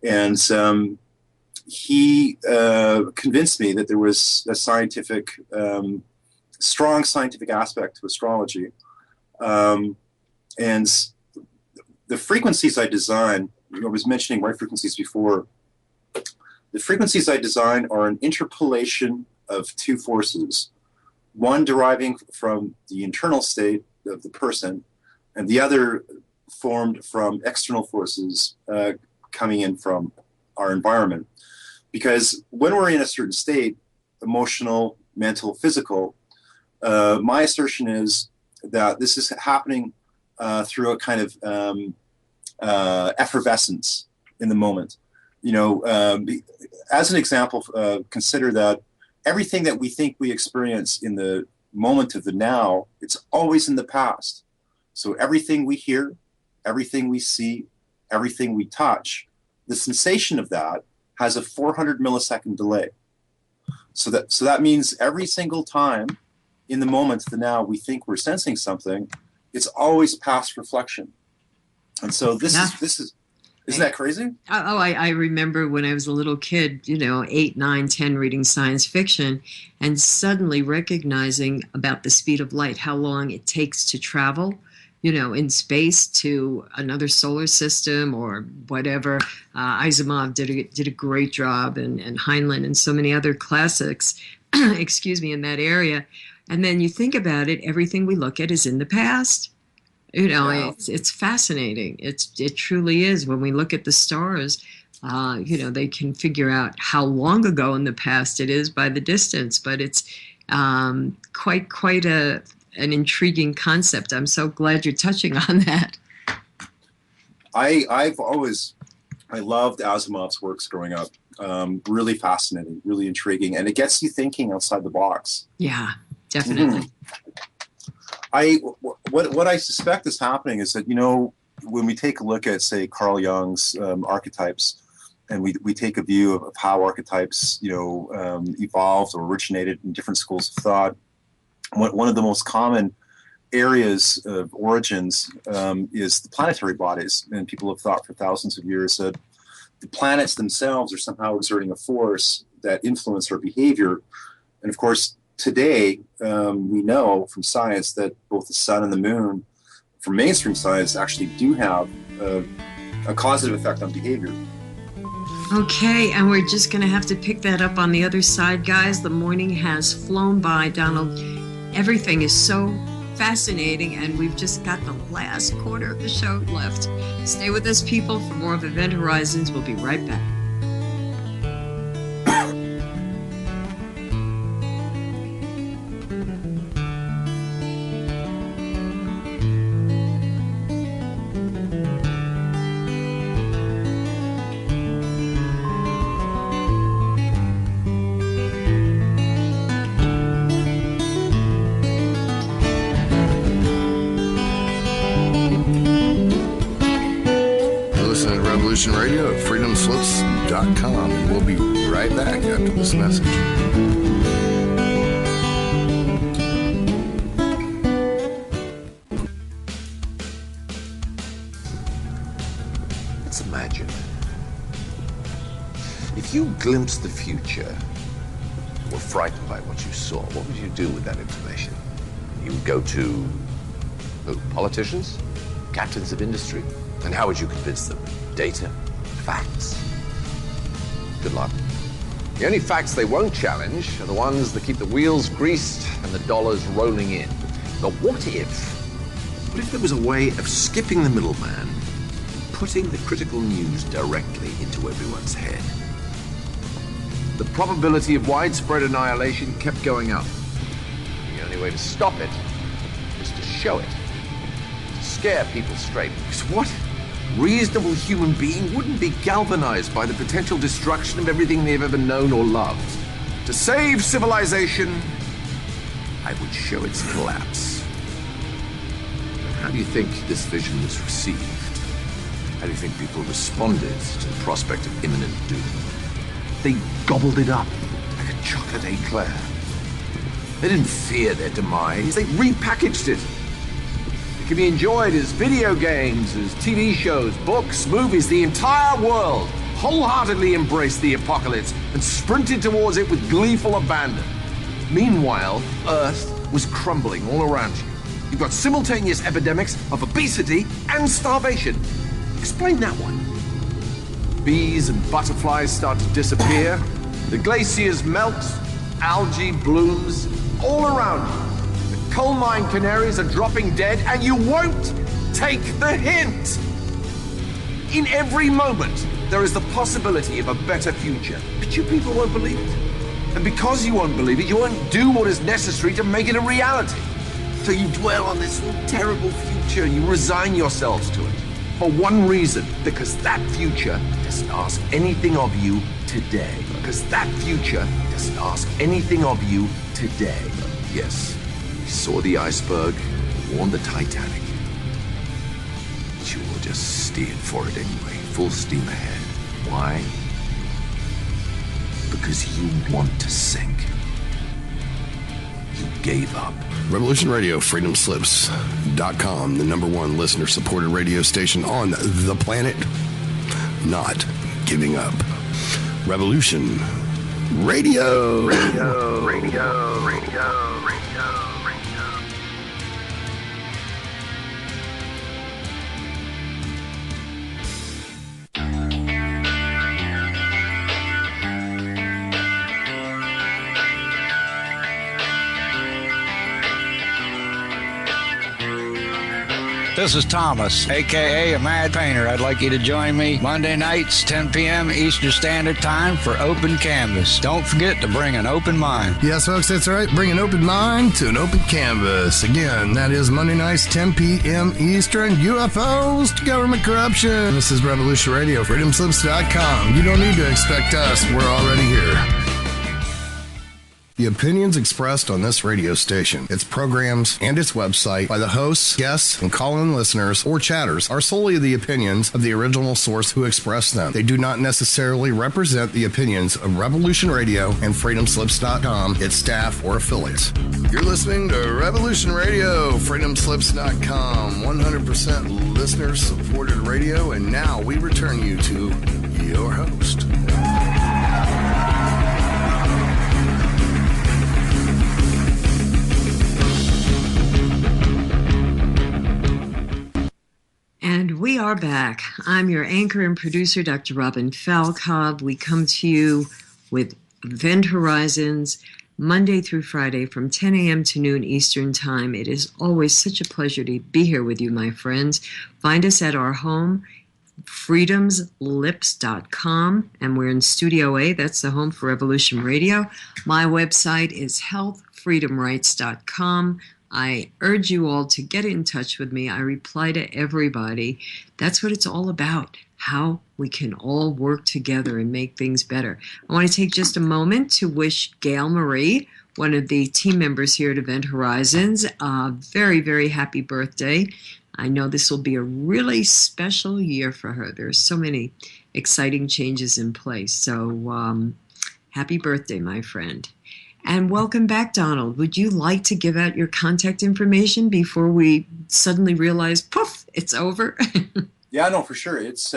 And he convinced me that there was a strong scientific aspect to astrology. And the frequencies I design, I was mentioning white frequencies before. The frequencies I design are an interpolation of two forces, one deriving from the internal state of the person, and the other formed from external forces coming in from our environment. Because when we're in a certain state, emotional, mental, physical, my assertion is that this is happening through a kind of effervescence in the moment. As an example, consider that everything that we think we experience in the moment of the now, it's always in the past. So everything we hear, everything we see, everything we touch, the sensation of that has a 400 millisecond delay. So that means every single time in the moment, the now, we think we're sensing something, it's always past reflection. And so isn't that crazy? I remember when I was a little kid, 8, 9, 10, reading science fiction and suddenly recognizing about the speed of light, how long it takes to travel, in space to another solar system or whatever. Asimov did a great job, and Heinlein and so many other classics, in that area. And then you think about it, everything we look at is in the past. It's fascinating. It truly is. When we look at the stars, they can figure out how long ago in the past it is by the distance. But it's quite an intriguing concept. I'm so glad you're touching on that. I loved Asimov's works growing up. Really fascinating, really intriguing, and it gets you thinking outside the box. Yeah, definitely. Mm-hmm. What I suspect is happening is that, when we take a look at, say, Carl Jung's archetypes, and we take a view of how archetypes, evolved or originated in different schools of thought, one of the most common areas of origins is the planetary bodies. And people have thought for thousands of years that the planets themselves are somehow exerting a force that influence our behavior. And of course, today, we know from science that both the sun and the moon, from mainstream science, actually do have a causative effect on behavior. Okay, and we're just going to have to pick that up on the other side, guys. The morning has flown by, Donald. Everything is so fascinating, and we've just got the last quarter of the show left. Stay with us, people, for more of Event Horizons. We'll be right back. Radio at freedomslips.com, and we'll be right back after this message. Let's imagine if you glimpsed the future, were frightened by what you saw, what would you do with that information? You would go to who? Politicians? Captains of industry? And how would you convince them? Data? Facts? Good luck. The only facts they won't challenge are the ones that keep the wheels greased and the dollars rolling in. But what if there was a way of skipping the middleman, putting the critical news directly into everyone's head? The probability of widespread annihilation kept going up. The only way to stop it is to show it, to scare people straight. Because what reasonable human being wouldn't be galvanized by the potential destruction of everything they've ever known or loved? To save civilization, I would show its collapse. How do you think this vision was received? How do you think people responded to the prospect of imminent doom? They gobbled it up like a chocolate eclair. They didn't fear their demise, they repackaged it. They can be enjoyed as video games, as TV shows, books, movies. The entire world wholeheartedly embraced the apocalypse and sprinted towards it with gleeful abandon. Meanwhile, Earth was crumbling all around you. You've got simultaneous epidemics of obesity and starvation. Explain that one. Bees and butterflies start to disappear. The glaciers melt. Algae blooms all around you. The coal mine canaries are dropping dead, and you won't take the hint. In every moment, there is the possibility of a better future, but you people won't believe it. And because you won't believe it, you won't do what is necessary to make it a reality. So you dwell on this terrible future and you resign yourselves to it. For one reason, because that future doesn't ask anything of you today. Because that future doesn't ask anything of you today. Yes, we saw the iceberg, warned the Titanic. But you will just steer for it anyway, full steam ahead. Why? Because you want to sink. You gave up. Revolution Radio, freedomslips.com, the #1 listener-supported radio station on the planet. Not giving up. Revolution Radio. This is Thomas, a.k.a. a Mad Painter. I'd like you to join me Monday nights, 10 p.m. Eastern Standard Time for Open Canvas. Don't forget to bring an open mind. Yes, folks, that's right. Bring an open mind to an open canvas. Again, that is Monday nights, 10 p.m. Eastern. UFOs to government corruption. This is Revolution Radio, freedomslips.com. You don't need to expect us. We're already here. The opinions expressed on this radio station, its programs, and its website by the hosts, guests, and call-in listeners or chatters are solely the opinions of the original source who expressed them. They do not necessarily represent the opinions of Revolution Radio and freedomslips.com, its staff, or affiliates. You're listening to Revolution Radio, freedomslips.com, 100% listener-supported radio, and now we return you to your host. And we are back. I'm your anchor and producer, Dr. Robin Falkov. We come to you with Event Horizons, Monday through Friday from 10 a.m. to noon Eastern Time. It is always such a pleasure to be here with you, my friends. Find us at our home, freedomslips.com, and we're in Studio A. That's the home for Revolution Radio. My website is healthfreedomrights.com. I urge you all to get in touch with me. I reply to everybody. That's what it's all about, how we can all work together and make things better. I want to take just a moment to wish Gail Marie, one of the team members here at Event Horizons, a very, very happy birthday. I know this will be a really special year for her. There are so many exciting changes in place. So happy birthday, my friend. And welcome back, Donald. Would you like to give out your contact information before we suddenly realize, poof, it's over? Yeah, no, for sure. It's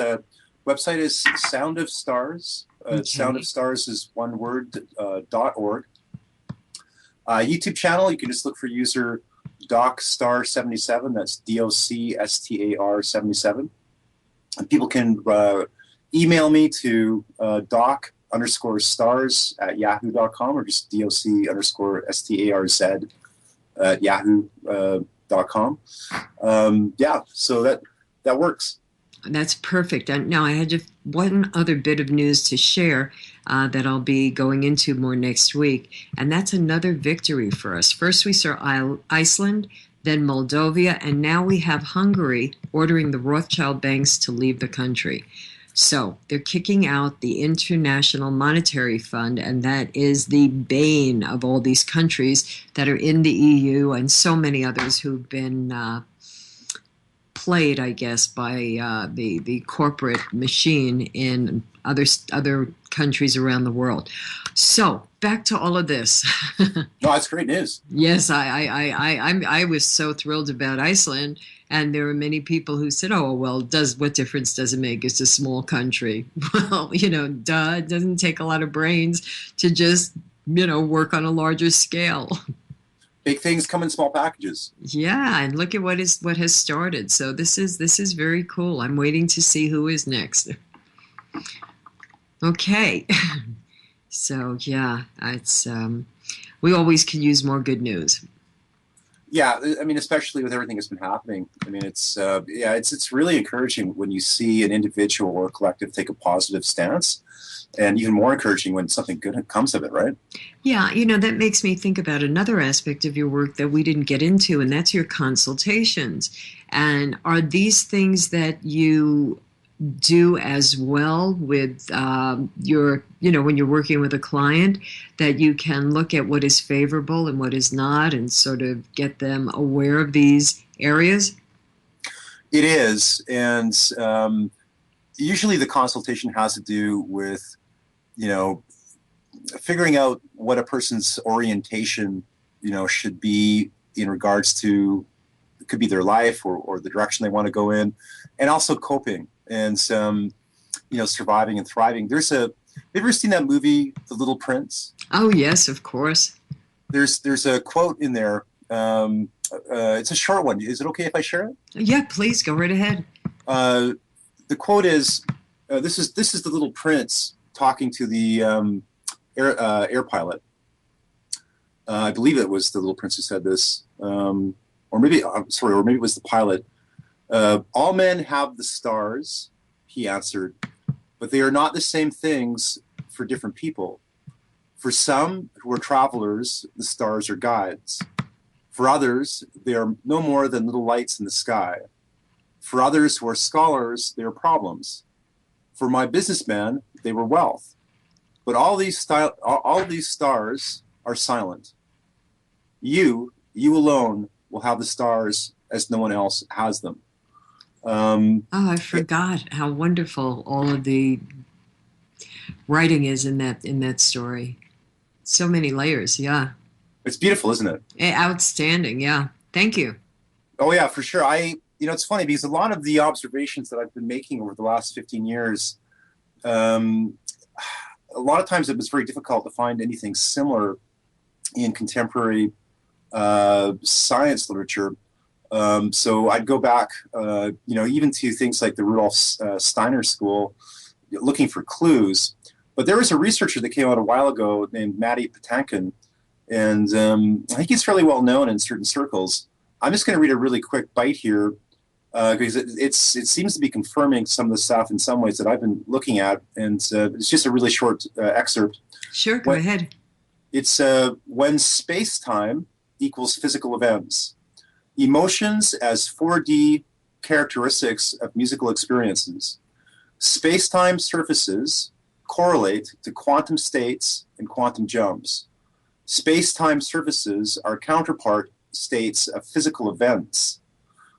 website is Sound of Stars. Sound of Stars is one word, .org. YouTube channel, you can just look for user DocStar77. That's DOCSTAR 77. And people can email me to doc_stars@yahoo.com or just DOC_STARZ at yahoo.com. Yeah, so that works. That's perfect. And now I had just one other bit of news to share that I'll be going into more next week. And that's another victory for us. First we saw Iceland, then Moldova, and now we have Hungary ordering the Rothschild banks to leave the country. So they're kicking out the International Monetary Fund, and that is the bane of all these countries that are in the EU and so many others who've been played, I guess, by the corporate machine in other countries around the world. So back to all of this. No, that's great news. Yes, I was so thrilled about Iceland, and there were many people who said, "Oh, well, what difference does it make? It's a small country." Well, duh, it doesn't take a lot of brains to just work on a larger scale. Big things come in small packages. Yeah, and look at what has started. So this is very cool. I'm waiting to see who is next. Okay. So yeah, it's we always can use more good news. Yeah, I mean, especially with everything that's been happening. I mean, it's really encouraging when you see an individual or a collective take a positive stance, and even more encouraging when something good comes of it, right? Yeah, that makes me think about another aspect of your work that we didn't get into, and that's your consultations. And are these things that you do as well with when you're working with a client, that you can look at what is favorable and what is not and sort of get them aware of these areas? It is. And usually the consultation has to do with, figuring out what a person's orientation, should be in regards to, it could be their life or the direction they want to go in, and also coping and surviving and thriving. Have you ever seen that movie, The Little Prince? Oh yes, of course. There's a quote in there. It's a short one. Is it okay if I share it? Yeah, please go right ahead. The quote is, "This is the little prince talking to the air pilot." I believe it was the little prince who said this, or maybe it was the pilot. "All men have the stars," he answered, "but they are not the same things for different people. For some who are travelers, the stars are guides. For others, they are no more than little lights in the sky. For others who are scholars, they are problems. For my businessman, they were wealth. But all these stars are silent. You alone will have the stars as no one else has them." I forgot how wonderful all of the writing is in that story. So many layers, yeah. It's beautiful, isn't it? Outstanding, yeah. Thank you. Oh yeah, for sure. It's funny because a lot of the observations that I've been making over the last 15 years, a lot of times it was very difficult to find anything similar in contemporary science literature. So I'd go back, even to things like the Rudolf Steiner School, looking for clues. But there was a researcher that came out a while ago named Matty Patankin, and I think he's fairly well known in certain circles. I'm just going to read a really quick bite here because it seems to be confirming some of the stuff in some ways that I've been looking at, and it's just a really short excerpt. Sure, go ahead. It's when space-time equals physical events. Emotions as 4D characteristics of musical experiences. Space-time surfaces correlate to quantum states and quantum jumps. Space-time surfaces are counterpart states of physical events.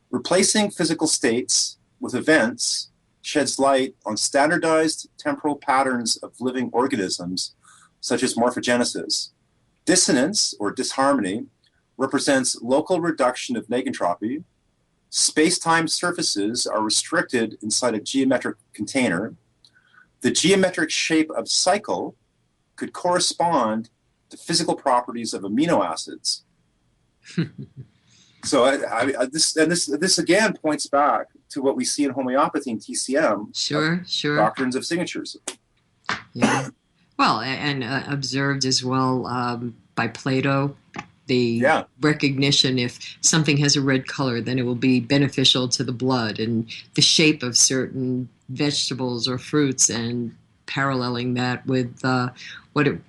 Replacing physical states with events sheds light on standardized temporal patterns of living organisms, such as morphogenesis. Dissonance, or disharmony, represents local reduction of negentropy. Space-time surfaces are restricted inside a geometric container. The geometric shape of cycle could correspond to physical properties of amino acids. So this again points back to what we see in homeopathy and TCM. Sure. Doctrines of signatures. Yeah. Well, and observed as well by Plato, the recognition if something has a red color, then it will be beneficial to the blood, and the shape of certain vegetables or fruits, and paralleling that with what it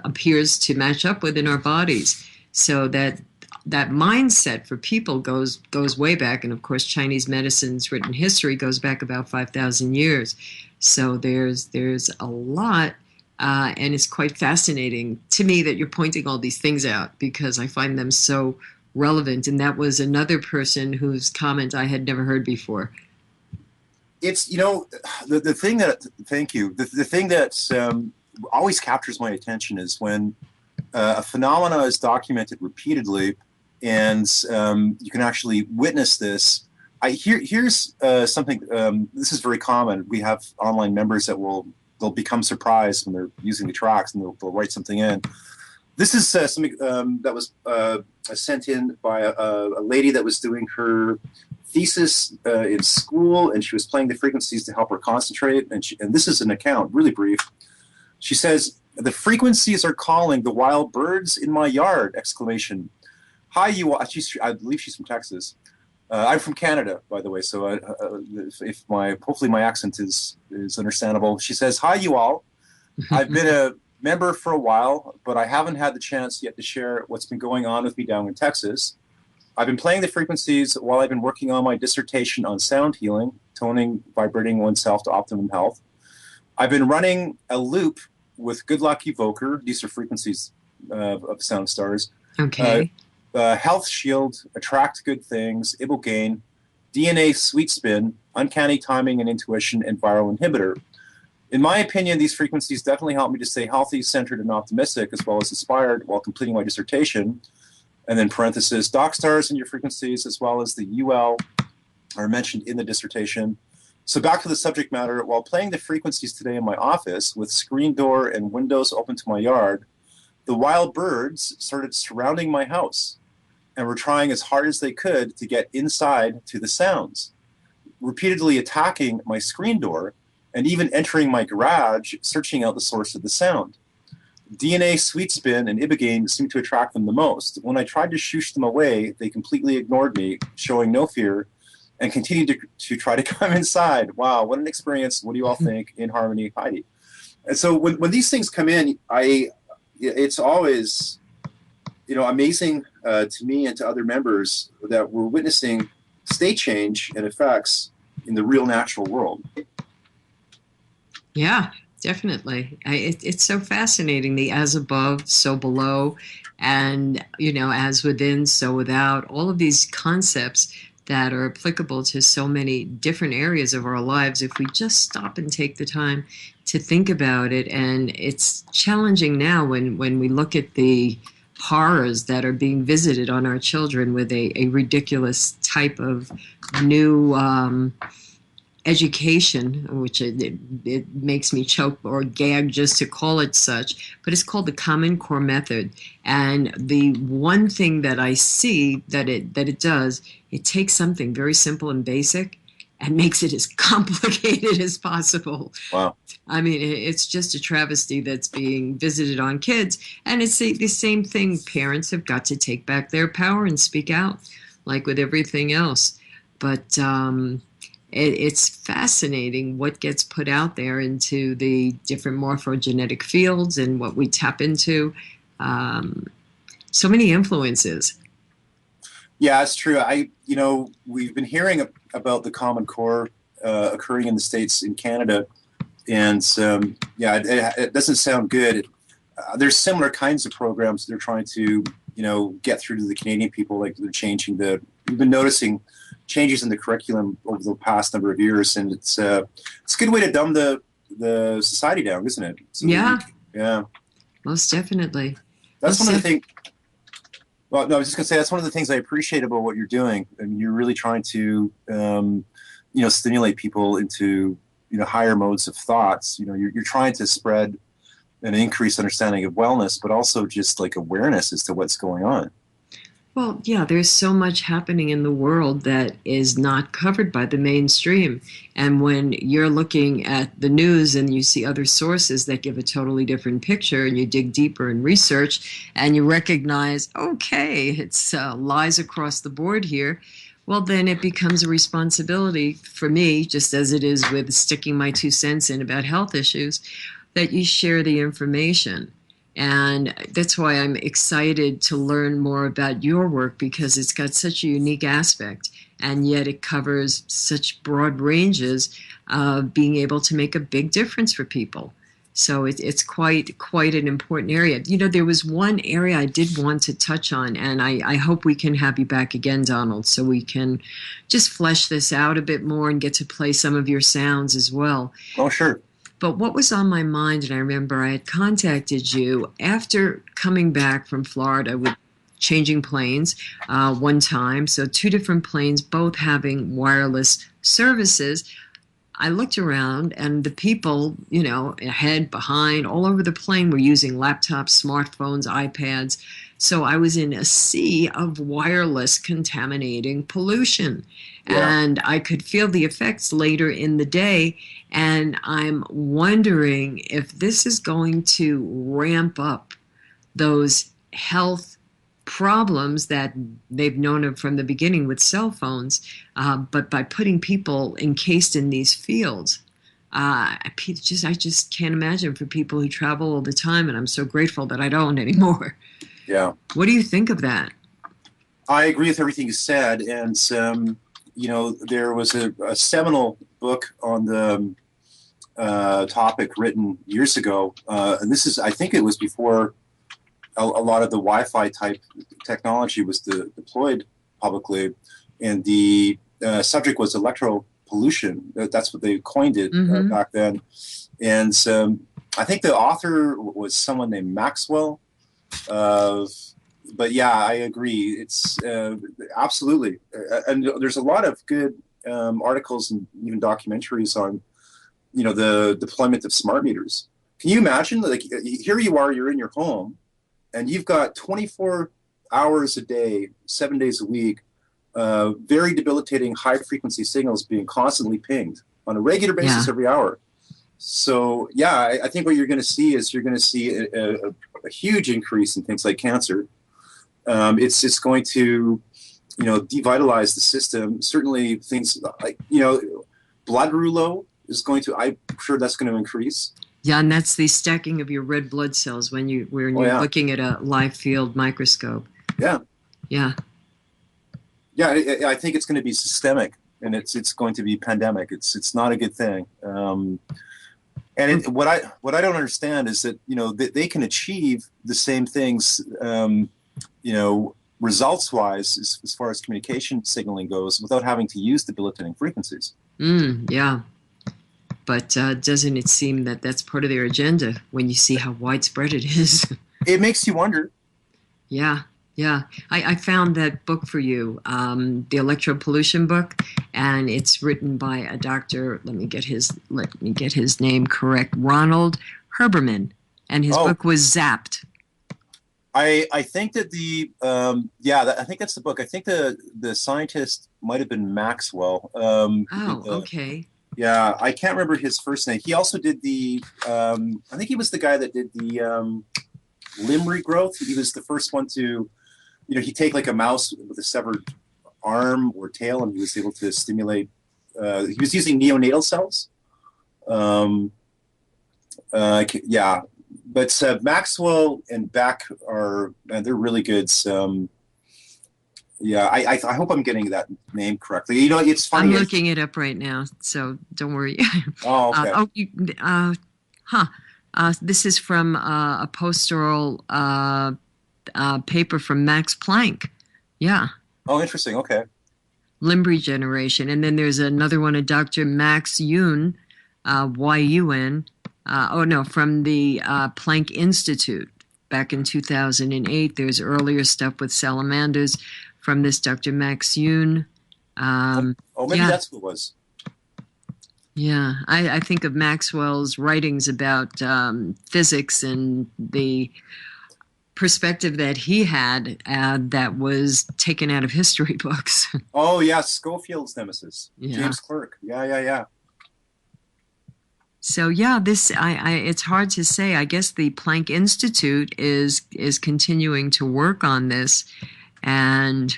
appears to match up with in our bodies. So that mindset for people goes way back, and of course Chinese medicine's written history goes back about 5,000 years. So there's a lot. And it's quite fascinating to me that you're pointing all these things out, because I find them so relevant. And that was another person whose comment I had never heard before. It's, the thing that, thank you, the thing that always captures my attention is when a phenomena is documented repeatedly and you can actually witness this. Here's something, this is very common. We have online members that they'll become surprised when they're using the tracks and they'll write something in. This is something that was sent in by a lady that was doing her thesis in school, and she was playing the frequencies to help her concentrate. And this is an account, really brief. She says, "The frequencies are calling the wild birds in my yard!" Exclamation. Hi, you all. I believe she's from Texas. I'm from Canada, by the way, so hopefully my accent is understandable. She says, "Hi, you all. I've been a member for a while, but I haven't had the chance yet to share what's been going on with me down in Texas. I've been playing the frequencies while I've been working on my dissertation on sound healing, toning, vibrating oneself to optimum health. I've been running a loop with Good Luck Evoker." These are frequencies of sound stars. Okay. Health Shield, Attract Good Things, Ibogaine, DNA Sweet Spin, Uncanny Timing and Intuition, and Viral Inhibitor. In my opinion, these frequencies definitely help me to stay healthy, centered, and optimistic, as well as inspired while completing my dissertation. And then parenthesis, doc stars in your frequencies, as well as the UL, are mentioned in the dissertation. So back to the subject matter. While playing the frequencies today in my office, with screen door and windows open to my yard, the wild birds started surrounding my house and were trying as hard as they could to get inside to the sounds, repeatedly attacking my screen door and even entering my garage, searching out the source of the sound. DNA, Sweet Spin, and Ibogaine seemed to attract them the most. When I tried to shoosh them away, they completely ignored me, showing no fear, and continued to try to come inside. Wow, what an experience. What do you all think? In harmony, Heidi. And so when these things come in, it's always, amazing to me and to other members that we're witnessing state change and effects in the real natural world. Yeah, definitely. It's so fascinating. The as above, so below, and, as within, so without. All of these concepts that are applicable to so many different areas of our lives if we just stop and take the time to think about it. And it's challenging now when we look at the horrors that are being visited on our children with a ridiculous type of new education, which it makes me choke or gag just to call it such, but it's called the Common Core method. And the one thing that I see that it does, it takes something very simple and basic and makes it as complicated as possible. Wow. I mean, it's just a travesty that's being visited on kids. And it's the same thing. Parents have got to take back their power and speak out, like with everything else. But it's fascinating what gets put out there into the different morphogenetic fields and what we tap into. So many influences. Yeah, it's true. We've been hearing about the Common Core occurring in the States, in Canada, and it doesn't sound good. There's similar kinds of programs they're trying to, get through to the Canadian people. Like they're changing we've been noticing changes in the curriculum over the past number of years, and it's a good way to dumb the society down, isn't it? Yeah, most definitely. That's one of the things. Well, no, I was just going to say that's one of the things I appreciate about what you're doing. I mean, you're really trying to, stimulate people into, higher modes of thoughts. You're trying to spread an increased understanding of wellness, but also just like awareness as to what's going on. Well, yeah, there's so much happening in the world that is not covered by the mainstream. And when you're looking at the news and you see other sources that give a totally different picture, and you dig deeper in research and you recognize, okay, it's lies across the board here, well, then it becomes a responsibility for me, just as it is with sticking my 2 cents in about health issues, that you share the information. And that's why I'm excited to learn more about your work, because it's got such a unique aspect, and yet it covers such broad ranges of being able to make a big difference for people. So it's quite an important area. You know, there was one area I did want to touch on, and I hope we can have you back again, Donald, so we can just flesh this out a bit more and get to play some of your sounds as well. Oh, sure. But what was on my mind, and I remember I had contacted you after coming back from Florida with changing planes one time, so 2 different planes, both having wireless services. I looked around, and the people, you know, ahead, behind, all over the plane were using laptops, smartphones, iPads. So I was in a sea of wireless contaminating pollution. Yeah. And I could feel the effects later in the day. And I'm wondering if this is going to ramp up those health problems that they've known of from the beginning with cell phones, but by putting people encased in these fields, I just can't imagine for people who travel all the time, and I'm so grateful that I don't anymore. Yeah. What do you think of that? I agree with everything you said, and you know, there was a seminal book on the topic written years ago, and this is, I think it was before a lot of the Wi-Fi type technology was deployed publicly, and the subject was electro pollution. That's what they coined it back then. And I think the author was someone named Maxwell. But yeah, I agree. It's absolutely, and there's a lot of good articles and even documentaries on, you know, the deployment of smart meters. Can you imagine? Like, here you are, you're in your home, and you've got 24 hours a day, 7 days a week, very debilitating high-frequency signals being constantly pinged on a regular basis every hour. So, yeah, I think what you're going to see is you're going to see a huge increase in things like cancer. It's just going to, you know, devitalize the system. Certainly things like, you know, blood rouleau is going to, I'm sure that's going to increase. Yeah, and that's the stacking of your red blood cells when you're looking at a live field microscope. Yeah. Yeah. Yeah, I think it's going to be systemic, and it's going to be pandemic. It's not a good thing. And what I don't understand is that, you know, they can achieve the same things, you know, results-wise as far as communication signaling goes, without having to use debilitating frequencies. Yeah. But doesn't it seem that that's part of their agenda when you see how widespread it is? It makes you wonder. Yeah. I found that book for you, the electropollution book, and it's written by a doctor. Let me get his name correct. Ronald Herberman, and his book was Zapped. I think that I think that's the book. I think the scientist might have been Maxwell. Okay. Yeah, I can't remember his first name. He also did I think he was the guy that did the limb regrowth. He was the first one to, you know, he'd take like a mouse with a severed arm or tail, and he was able to stimulate, he was using neonatal cells. Yeah, but Maxwell and Beck they're really good. Yeah, I hope I'm getting that name correctly. You know, it's funny. I'm looking it up right now, so don't worry. Oh, okay. This is from a postural paper from Max Planck. Yeah. Oh, interesting. Okay. Limb regeneration. And then there's another one of Dr. Max Yun, Y-U-N. From the Planck Institute back in 2008. There's earlier stuff with salamanders from this Dr. Max Yun. Maybe that's who it was. Yeah, I think of Maxwell's writings about physics and the perspective that he had that was taken out of history books. Oh, yeah, Schofield's nemesis, Yeah. James Clerk. Yeah. So yeah, it's hard to say. I guess the Planck Institute is continuing to work on this, and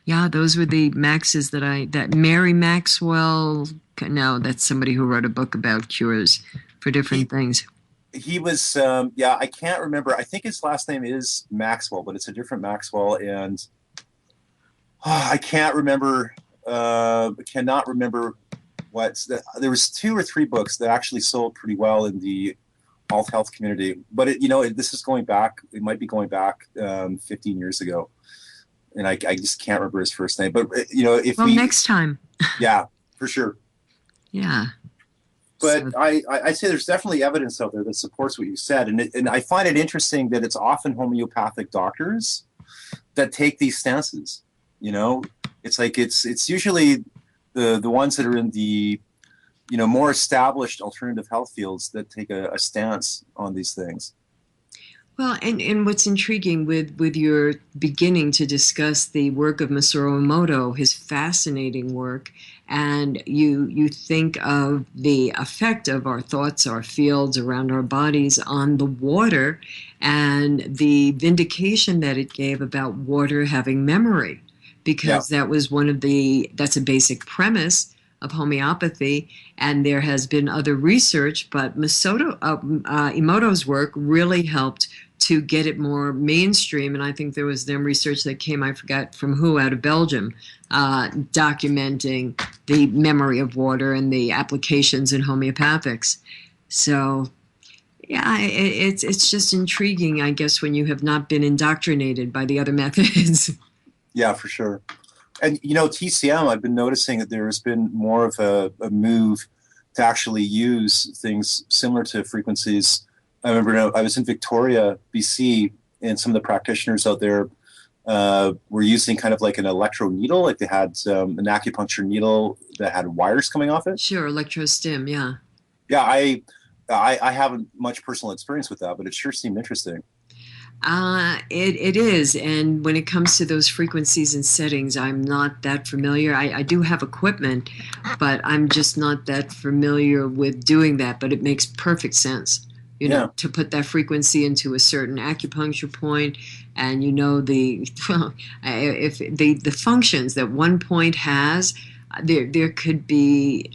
yeah, those were the Maxes that Mary Maxwell. No, that's somebody who wrote a book about cures for different things. He was, I can't remember. I think his last name is Maxwell, but it's a different Maxwell, and I can't remember. Cannot remember there was 2 or 3 books that actually sold pretty well in the alt health community, but this is going back. It might be going back 15 years ago, and I just can't remember his first name. But next time. Yeah, for sure. Yeah. But I'd say there's definitely evidence out there that supports what you said, and I find it interesting that it's often homeopathic doctors that take these stances. It's like it's usually the ones that are in the more established alternative health fields that take a stance on these things. Well, and what's intriguing with your beginning to discuss the work of Masaru Emoto, his fascinating work, and you think of the effect of our thoughts, our fields around our bodies on the water, and the vindication that it gave about water having memory, because that was that's a basic premise of homeopathy, and there has been other research, but Emoto's work really helped to get it more mainstream, and I think there was then research that came, I forgot from who, out of Belgium, documenting the memory of water and the applications in homeopathics. So, yeah, it's just intriguing, I guess, when you have not been indoctrinated by the other methods. Yeah, for sure. And, TCM, I've been noticing that there has been more of a move to actually use things similar to frequencies. I remember I was in Victoria, BC, and some of the practitioners out there were using kind of like an electro needle. Like they had an acupuncture needle that had wires coming off it. Sure, electrostim, yeah. Yeah, I haven't much personal experience with that, but it sure seemed interesting. It is, and when it comes to those frequencies and settings, I'm not that familiar. I do have equipment, but I'm just not that familiar with doing that, but it makes perfect sense, to put that frequency into a certain acupuncture point, and if the functions that one point has, there could be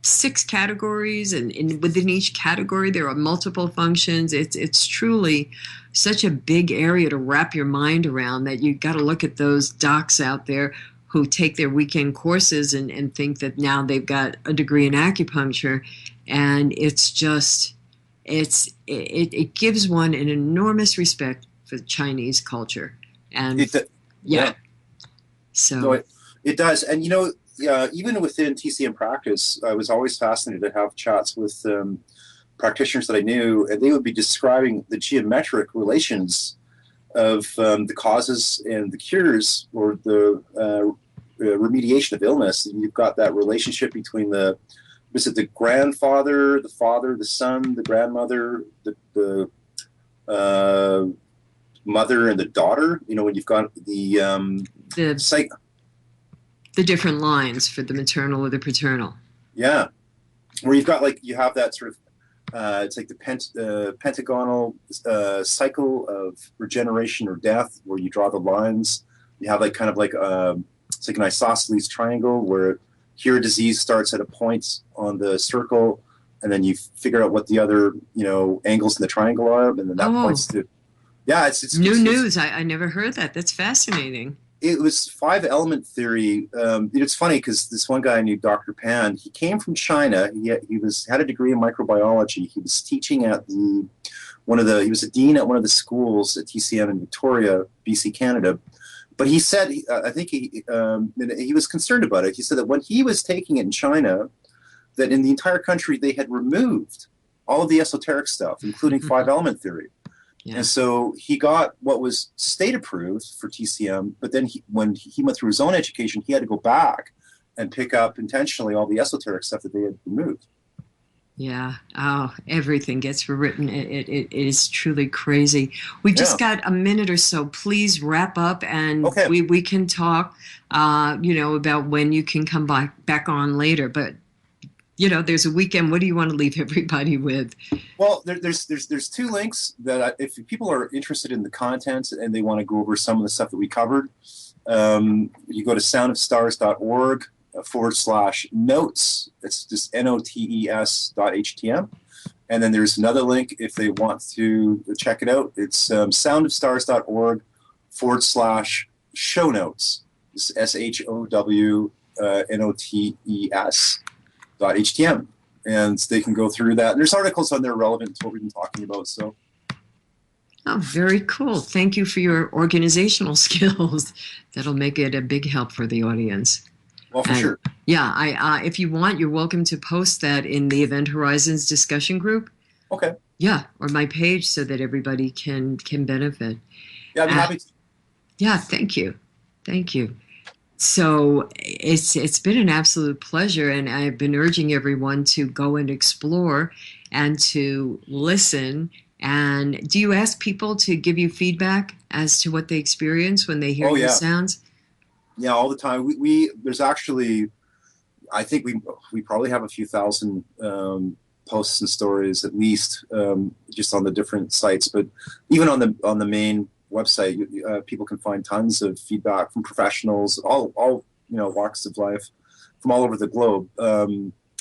6 categories, and within each category there are multiple functions. It's truly such a big area to wrap your mind around that you got to look at those docs out there who take their weekend courses and think that now they've got a degree in acupuncture, and it's just it gives one an enormous respect for Chinese culture, and so it does. And even within TCM practice, I was always fascinated to have chats with practitioners that I knew, and they would be describing the geometric relations of the causes and the cures, or the remediation of illness. And you've got that relationship between the grandfather, the father, the son, the grandmother, the mother, and the daughter. When you've got the different lines for the maternal or the paternal. Yeah, where you've got you have that sort of it's like the pentagonal cycle of regeneration or death, where you draw the lines. You have it's like an isosceles triangle, where here a disease starts at a point on the circle, and then you figure out what the other angles in the triangle are, and then that points to. Yeah, it's new news. I never heard that. That's fascinating. It was 5-element theory. It's funny because this one guy I knew, Dr. Pan, he came from China. He had a degree in microbiology. He was teaching at he was a dean at one of the schools at TCM in Victoria, BC, Canada. But he said, I think he was concerned about it. He said that when he was taking it in China, that in the entire country they had removed all of the esoteric stuff, including 5-element theory. Yeah. And so he got what was state approved for TCM, but then when he went through his own education, he had to go back and pick up intentionally all the esoteric stuff that they had removed. Yeah. Oh, everything gets rewritten. It is truly crazy. We've just got a minute or so. Please wrap up, and we can talk, about when you can come back on later. But there's a weekend. What do you want to leave everybody with? Well, there's 2 links that if people are interested in the content and they want to go over some of the stuff that we covered, you go to soundofstars.org /notes. It's just notes.htm. And then there's another link if they want to check it out. It's soundofstars.org /show notes. It's SHOW notes.htm, and they can go through that. And there's articles on there relevant to what we've been talking about. So. Oh, very cool. Thank you for your organizational skills. That'll make it a big help for the audience. Well, for sure. Yeah, if you want, you're welcome to post that in the Event Horizons discussion group. Okay. Yeah, or my page so that everybody can benefit. Yeah, I'd be happy to. Yeah, thank you. Thank you. So it's been an absolute pleasure, and I've been urging everyone to go and explore and to listen. And do you ask people to give you feedback as to what they experience when they hear the sounds? Yeah, all the time. We there's actually, I think we probably have a few thousand posts and stories at least, just on the different sites. But even on the main website, people can find tons of feedback from professionals, all walks of life, from all over the globe.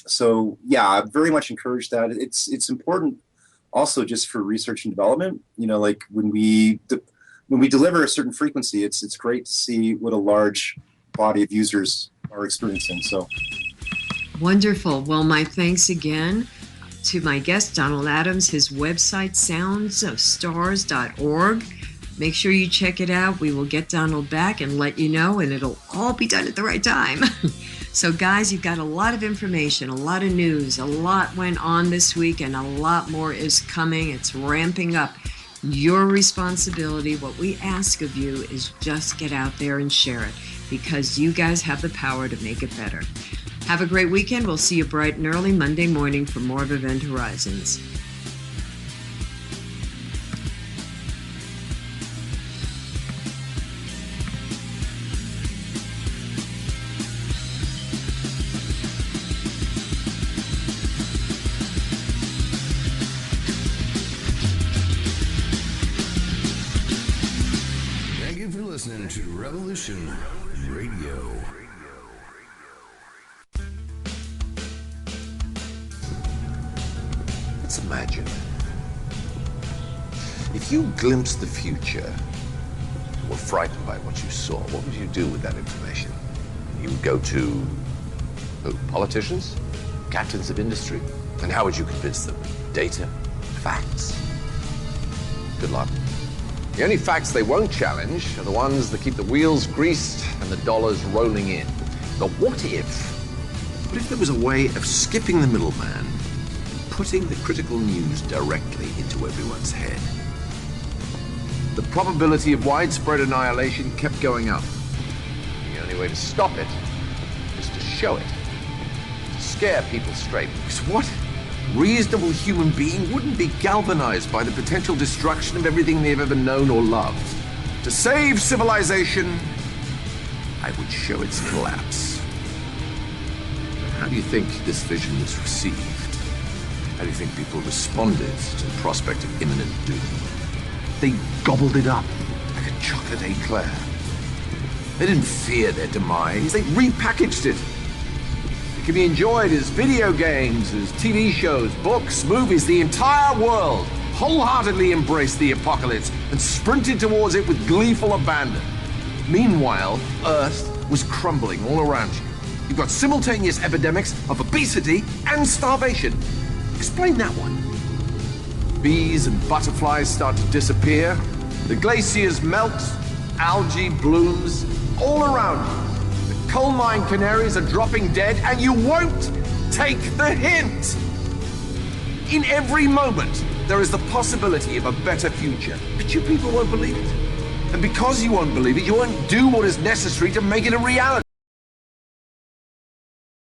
So yeah, I very much encourage that. It's important also just for research and development. Like when we deliver a certain frequency, it's great to see what a large body of users are experiencing. So wonderful. Well, my thanks again to my guest, Donald Adams. His website, soundsofstars.org. Make sure you check it out. We will get Donald back and let you know, and it'll all be done at the right time. So guys, you've got a lot of information, a lot of news, a lot went on this week, and a lot more is coming. It's ramping up. Your responsibility, what we ask of you, is just get out there and share it, because you guys have the power to make it better. Have a great weekend. We'll see you bright and early Monday morning for more of Event Horizons. Listening to Revolution Radio. Let's imagine if you glimpsed the future, were frightened by what you saw, what would you do with that information? You would go to who? Politicians? Captains of industry? And how would you convince them? Data? Facts? Good luck. The only facts they won't challenge are the ones that keep the wheels greased and the dollars rolling in. But what if there was a way of skipping the middleman and putting the critical news directly into everyone's head? The probability of widespread annihilation kept going up. The only way to stop it is to show it, to scare people straight. Because what reasonable human being wouldn't be galvanized by the potential destruction of everything they've ever known or loved? To save civilization, I would show its collapse. How do you think this vision was received? How do you think people responded to the prospect of imminent doom? They gobbled it up like a chocolate eclair. They didn't fear their demise, they repackaged it. It can be enjoyed as video games, as TV shows, books, movies. The entire world wholeheartedly embraced the apocalypse and sprinted towards it with gleeful abandon. Meanwhile, Earth was crumbling all around you. You've got simultaneous epidemics of obesity and starvation. Explain that one. Bees and butterflies start to disappear. The glaciers melt. Algae blooms all around you. Coal mine canaries are dropping dead, and you won't take the hint. In every moment, there is the possibility of a better future, but you people won't believe it. And because you won't believe it, you won't do what is necessary to make it a reality.